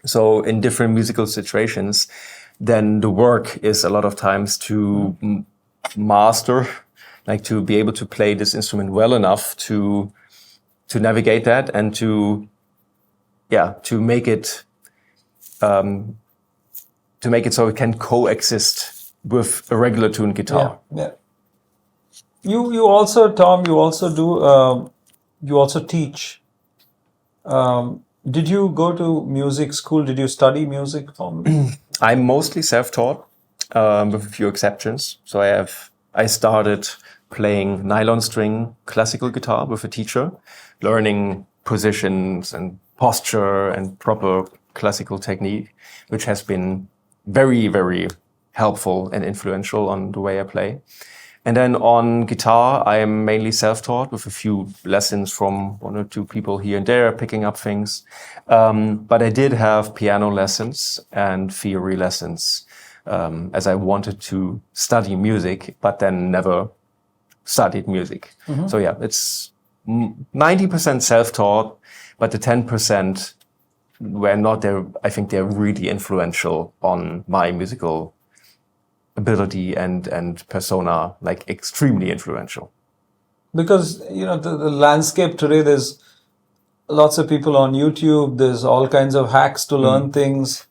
so in different musical situations, then the work is a lot of times to master, like to be able to play this instrument well enough to navigate that and to make it so it can coexist with a regular tuned guitar. Yeah. You also, Tom, you also teach. Did you go to music school? Did you study music formally? I'm mostly self-taught, with a few exceptions. So I started playing nylon string classical guitar with a teacher, learning positions and posture and proper classical technique, which has been very, very helpful and influential on the way I play. And then on guitar, I am mainly self-taught with a few lessons from one or two people here and there, picking up things. But I did have piano lessons and theory lessons, as I wanted to study music, but then never studied music. Mm-hmm. So yeah, it's 90% self-taught, but the 10% were not there. I think they're really influential on my musical ability and persona, like extremely influential. Because, the landscape today, there's lots of people on YouTube, there's all kinds of hacks to learn things.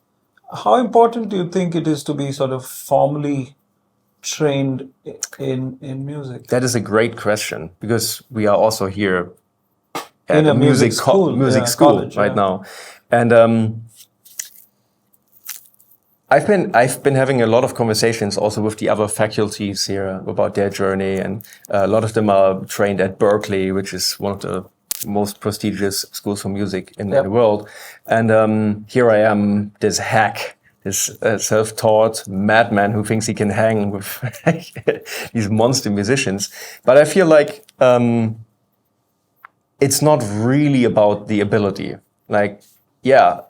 How important do you think it is to be sort of formally trained in music? That is a great question, because we are also here at in a music school college, right now. And I've been having a lot of conversations also with the other faculties here about their journey, and a lot of them are trained at Berkeley, which is one of the most prestigious schools for music in the world. And here I am, this hack, this self-taught madman who thinks he can hang with these monster musicians. But I feel like it's not really about the ability. Like,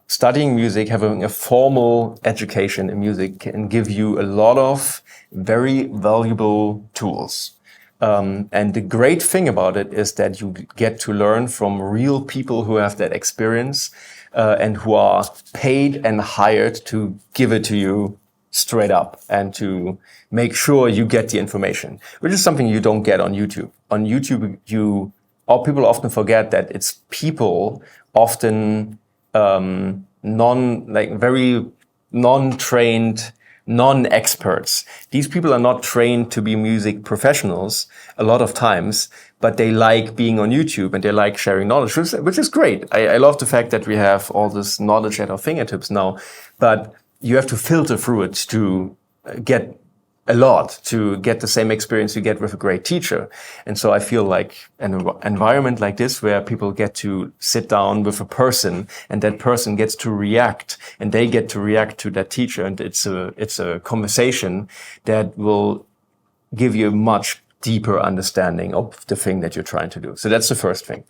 studying music, having a formal education in music can give you a lot of very valuable tools. And the great thing about it is that you get to learn from real people who have that experience, and who are paid and hired to give it to you straight up and to make sure you get the information, which is something you don't get on YouTube. on YouTube, people often forget that it's people often very non-trained, non-experts. These people are not trained to be music professionals a lot of times, but they like being on YouTube and they like sharing knowledge, which is great. I love the fact that we have all this knowledge at our fingertips now, but you have to filter through it to get a lot, to get the same experience you get with a great teacher. And so I feel like an environment like this where people get to sit down with a person and that person gets to react and they get to react to that teacher. And it's a conversation that will give you a much deeper understanding of the thing that you're trying to do. So that's the first thing.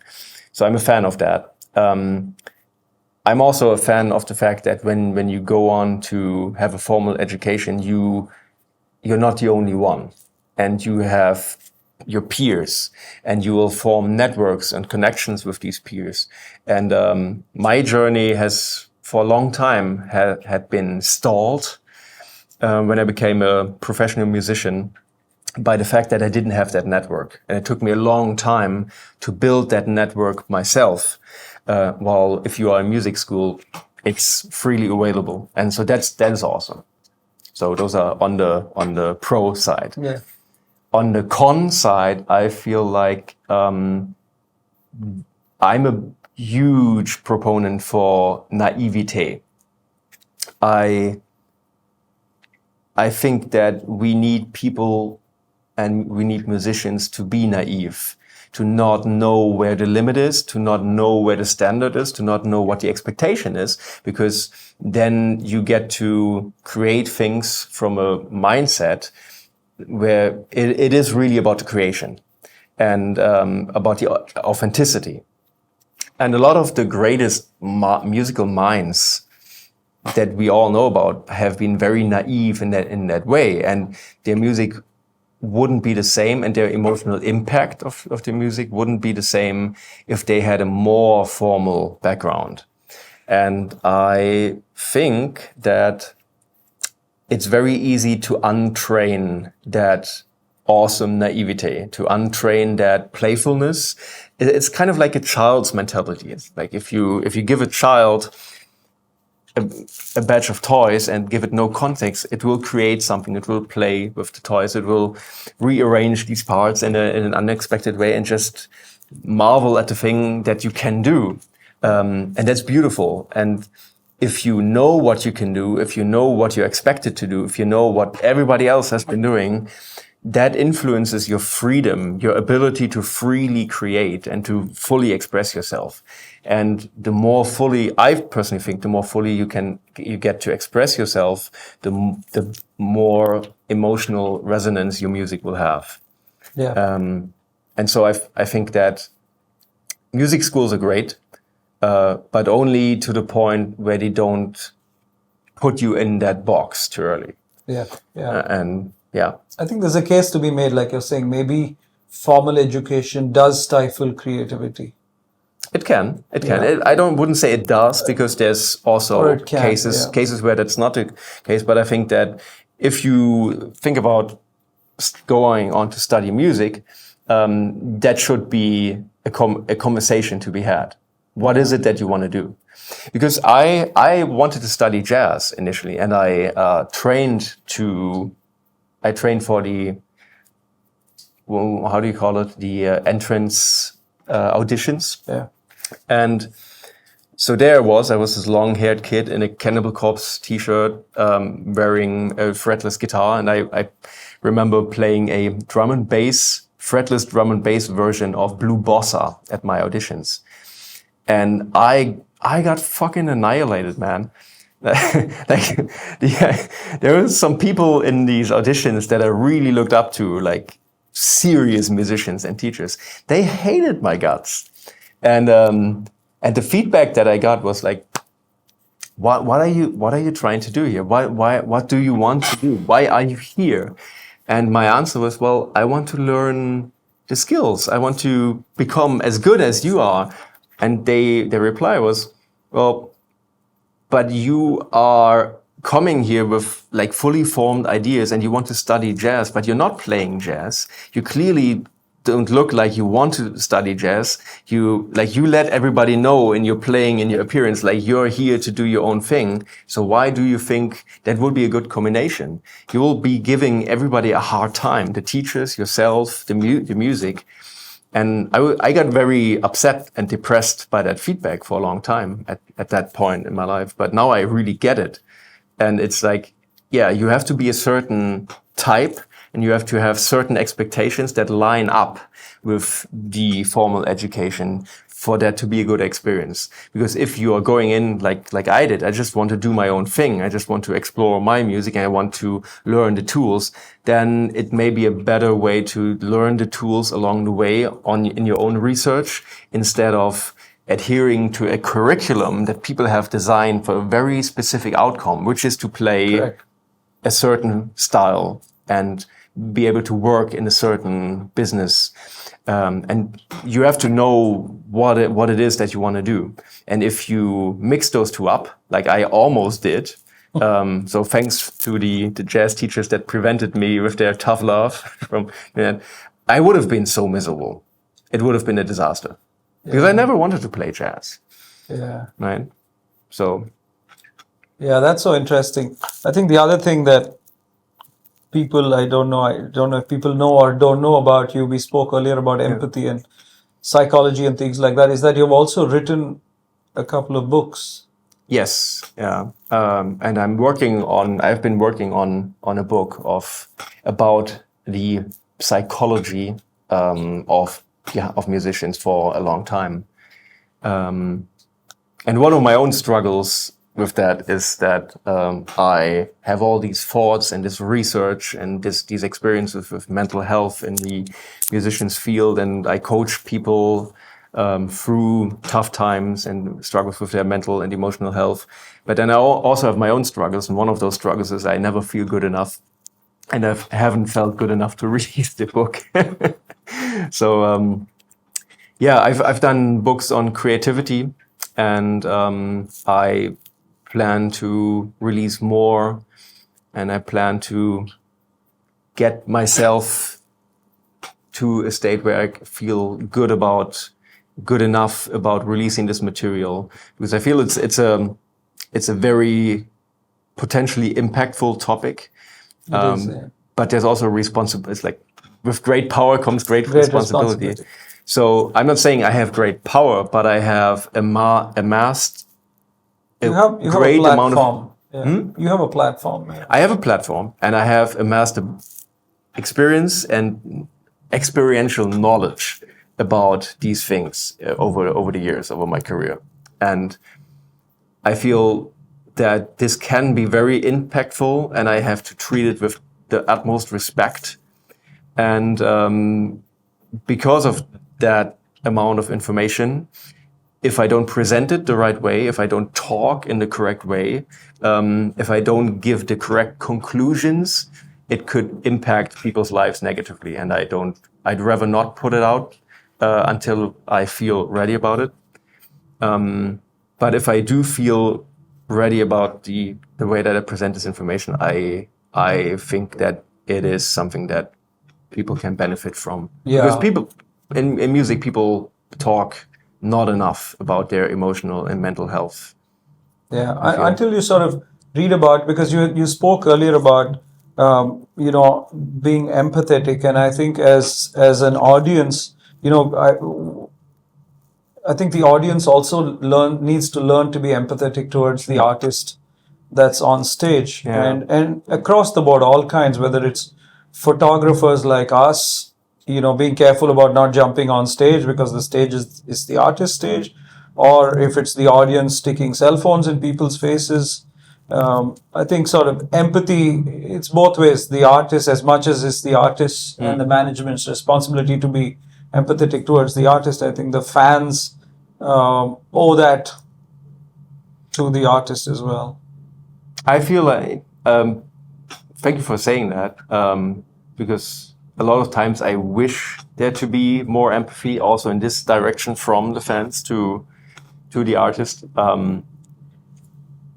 So I'm a fan of that. I'm also a fan of the fact that when you go on to have a formal education, you're not the only one, and you have your peers, and you will form networks and connections with these peers. And my journey has, for a long time, had been stalled when I became a professional musician by the fact that I didn't have that network. And it took me a long time to build that network myself. While if you are in music school, it's freely available. And so that is awesome. So those are on the pro side. Yeah. On the con side, I feel like I'm a huge proponent for naivete. I think that we need people and we need musicians to be naive, to not know where the limit is, to not know where the standard is, to not know what the expectation is, because then you get to create things from a mindset where it is really about the creation and about the authenticity. And a lot of the greatest musical minds that we all know about have been very naive in that way, and their music wouldn't be the same, and their emotional impact of the music wouldn't be the same if they had a more formal background. And I think that it's very easy to untrain that awesome naivete, to untrain that playfulness. It's kind of like a child's mentality. It's like if you give a child a batch of toys and give it no context, it will create something. It will play with the toys. It will rearrange these parts in an unexpected way and just marvel at the thing that you can do. And that's beautiful. And if you know what you can do, if you know what you're expected to do, if you know what everybody else has been doing, that influences your freedom, your ability to freely create and to fully express yourself. And the more fully, I personally think, the more fully you get to express yourself, the more emotional resonance your music will have. Yeah. And so I think that music schools are great, but only to the point where they don't put you in that box too early. Yeah. Yeah. Yeah. I think there's a case to be made, like you're saying, maybe formal education does stifle creativity. It can. Yeah. I wouldn't say it does, because there's also cases where that's not the case. But I think that if you think about going on to study music, that should be a conversation to be had. What is it that you want to do? Because I wanted to study jazz initially, and I trained for the, well, how do you call it? The entrance auditions. Yeah. And so there I was this long-haired kid in a Cannibal Corpse t-shirt, wearing a fretless guitar. And I remember playing a fretless drum and bass version of Blue Bossa at my auditions. And I got fucking annihilated, man. There were some people in these auditions that I really looked up to, like serious musicians and teachers. They hated my guts. And the feedback that I got was like, what are you trying to do here? What do you want to do? Why are you here? And my answer was, well, I want to learn the skills. I want to become as good as you are. And their reply was, well, but you are coming here with like fully formed ideas and you want to study jazz, but you're not playing jazz. You clearly don't look like you want to study jazz. You let everybody know in your playing, in your appearance, like you're here to do your own thing. So why do you think that would be a good combination? You will be giving everybody a hard time, the teachers, yourself, the music. And I got very upset and depressed by that feedback for a long time at that point in my life. But now I really get it. And it's like, yeah, you have to be a certain type, and you have to have certain expectations that line up with the formal education for that to be a good experience. Because if you are going in like I did, I just want to do my own thing, I just want to explore my music and I want to learn the tools, then it may be a better way to learn the tools along the way in your own research, instead of adhering to a curriculum that people have designed for a very specific outcome, which is to play Correct. a certain style and be able to work in a certain business. And you have to know what it is that you want to do. And if you mix those two up, like I almost did, so thanks to the jazz teachers that prevented me with their tough love from, I would have been so miserable. It would have been a disaster. Because I never wanted to play jazz. Yeah. Right? So. Yeah, that's so interesting. I think the other thing that people, I don't know if people know or don't know about you, we spoke earlier about empathy and psychology and things like that, is that you've also written a couple of books. Yes, yeah. And I've been working on a book about the psychology of musicians for a long time. And one of my own struggles with that is that I have all these thoughts and this research and these experiences with mental health in the musicians field, and I coach people through tough times and struggles with their mental and emotional health. But then I also have my own struggles, and one of those struggles is I never feel good enough, and I haven't felt good enough to release the book. So I've done books on creativity, and I plan to release more, and I plan to get myself to a state where I feel good enough about releasing this material, because I feel it's a very potentially impactful topic. But there's also responsibility. It's like with great power comes great responsibility. So I'm not saying I have great power, but I have amassed You have a platform. You have a platform. Yeah. I have a platform, and I have amassed experience and experiential knowledge about these things over the years, over my career. And I feel that this can be very impactful, and I have to treat it with the utmost respect. And because of that amount of information, if I don't present it the right way, if I don't talk in the correct way, if I don't give the correct conclusions, it could impact people's lives negatively. And I'd rather not put it out until I feel ready about it. But if I do feel ready about the way that I present this information, I think that it is something that people can benefit from. Yeah. Because people, in music, people talk not enough about their emotional and mental health. Yeah, until you sort of read about, because you spoke earlier about being empathetic, and I think as an audience, I think the audience also needs to learn to be empathetic towards the artist that's on stage, and across the board, all kinds, whether it's photographers like us, being careful about not jumping on stage because the stage is the artist's stage, or if it's the audience sticking cell phones in people's faces. I think sort of empathy, it's both ways. The artist, as much as it's the artist and the management's responsibility to be empathetic towards the artist, I think the fans owe that to the artist as well. I feel like, thank you for saying that, because a lot of times I wish there to be more empathy also in this direction from the fans to the artist.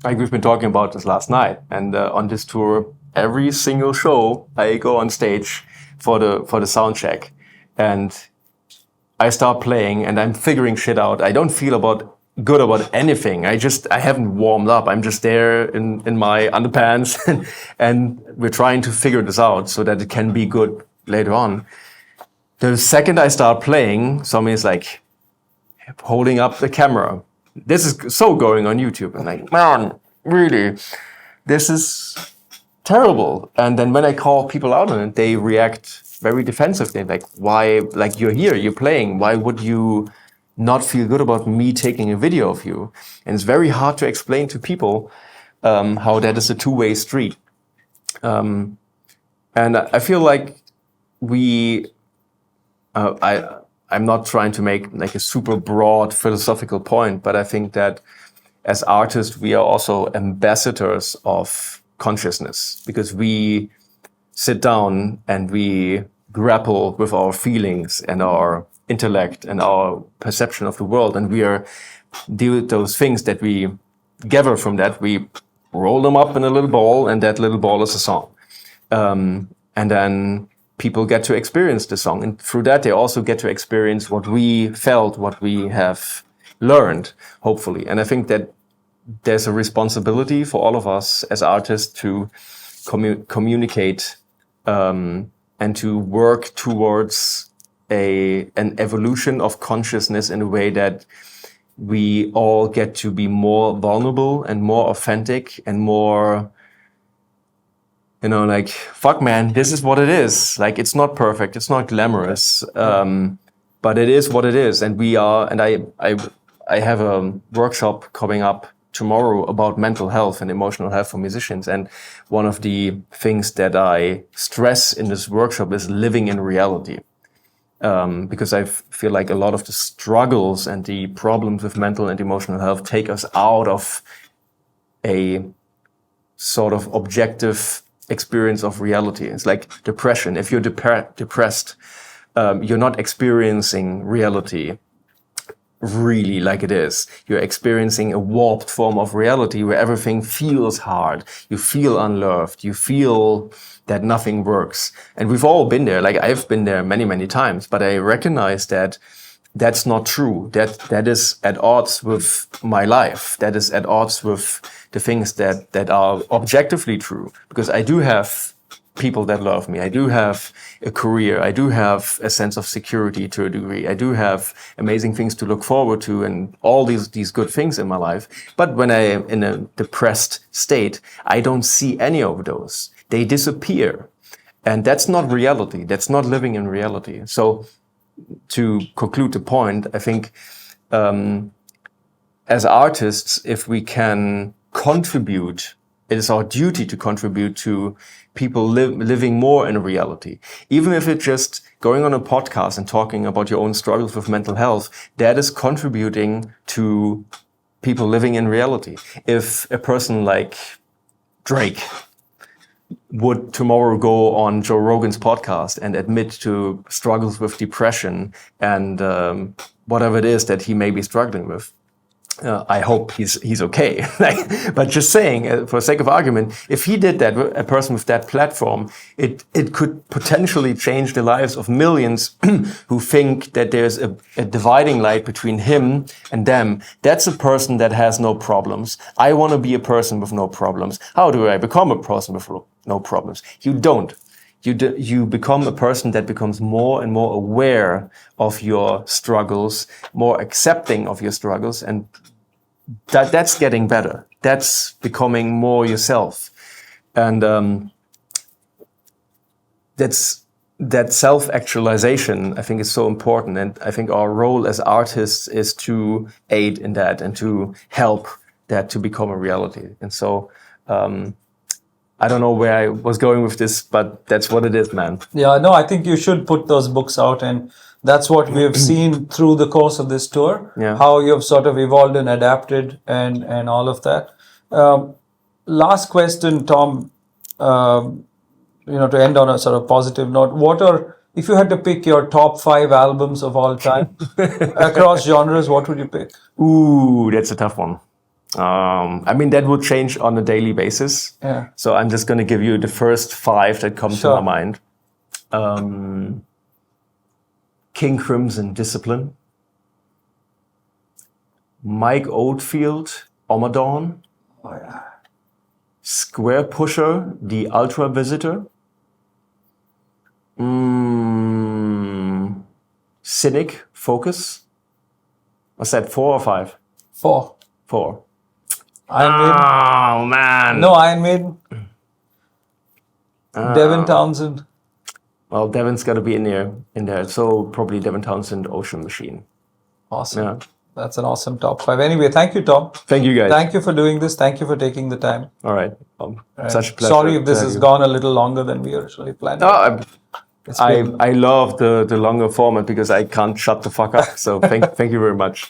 Like we've been talking about this last night, and on this tour, every single show I go on stage for the sound check, and I start playing and I'm figuring shit out. I don't feel good about anything. I haven't warmed up. I'm just there in my underpants and we're trying to figure this out so that it can be good later on. The second I start playing, somebody is like holding up the camera. This is so going on YouTube. I'm like, man, really, this is terrible. And then when I call people out on it, they react very defensively. Like, why, like you're here, you're playing. Why would you not feel good about me taking a video of you? And it's very hard to explain to people how that is a two-way street. And I feel like I'm not trying to make like a super broad philosophical point, but I think that as artists, we are also ambassadors of consciousness because we sit down and we grapple with our feelings and our intellect and our perception of the world. And we deal with those things that we gather from that. We roll them up in a little ball and that little ball is a song. And then people get to experience the song. And through that, they also get to experience what we felt, what we have learned, hopefully. And I think that there's a responsibility for all of us as artists to communicate and to work towards an evolution of consciousness in a way that we all get to be more vulnerable and more authentic and more, like, fuck man, this is what it is. Like, it's not perfect. It's not glamorous. But it is what it is. And I have a workshop coming up tomorrow about mental health and emotional health for musicians. And one of the things that I stress in this workshop is living in reality. Because I feel like a lot of the struggles and the problems with mental and emotional health take us out of a sort of objective experience of reality. It's like depression. If you're depressed, you're not experiencing reality really like it is. You're experiencing a warped form of reality where everything feels hard. You feel unloved. You feel that nothing works. And we've all been there. Like, I've been there many, many times, but I recognize that that's not true. That is at odds with my life. That is at odds with the things that are objectively true. Because I do have people that love me. I do have a career. I do have a sense of security to a degree. I do have amazing things to look forward to and all these good things in my life. But when I'm in a depressed state, I don't see any of those. They disappear. And that's not reality. That's not living in reality. So to conclude the point, I think as artists, if we can contribute, it is our duty to contribute to people living more in reality. Even if it's just going on a podcast and talking about your own struggles with mental health, that is contributing to people living in reality. If a person like Drake would tomorrow go on Joe Rogan's podcast and admit to struggles with depression and whatever it is that he may be struggling with, I hope he's okay. But just saying, for sake of argument, if he did that, a person with that platform, it could potentially change the lives of millions who think that there's a dividing line between him and them. That's a person that has no problems. I want to be a person with no problems. How do I become a person with no problems? You don't. You become a person that becomes more and more aware of your struggles, more accepting of your struggles, and that's getting better. That's becoming more yourself. And that self-actualization, I think, is so important. And I think our role as artists is to aid in that and to help that to become a reality. And so I don't know where I was going with this, but that's what it is, man. Yeah, no, I think you should put those books out, and that's what we have seen through the course of this tour, how you have sort of evolved and adapted and all of that. Last question, Tom, to end on a sort of positive note, if you had to pick your top 5 albums of all time across genres, what would you pick? Ooh, that's a tough one. I mean, that would change on a daily basis. Yeah. So I'm just going to give you the first 5 that come to my mind. King Crimson, Discipline. Mike Oldfield, Omadhawn. Oh, yeah. Square Pusher, The Ultra Visitor. Cynic, Focus. Was that 4 or 5? 4. 4. Iron Maiden. Oh, man. No, Iron Maiden. Devin Townsend. Well, Devin's got to be in there. So probably Devin Townsend, Ocean Machine. Awesome. Yeah. That's an awesome top 5. Anyway, thank you, Tom. Thank you, guys. Thank you for doing this. Thank you for taking the time. All right. And Such a pleasure. sorry if this to has have you. gone a little longer than we originally planned. No, It's been- I love the longer format because I can't shut the fuck up. So thank you very much.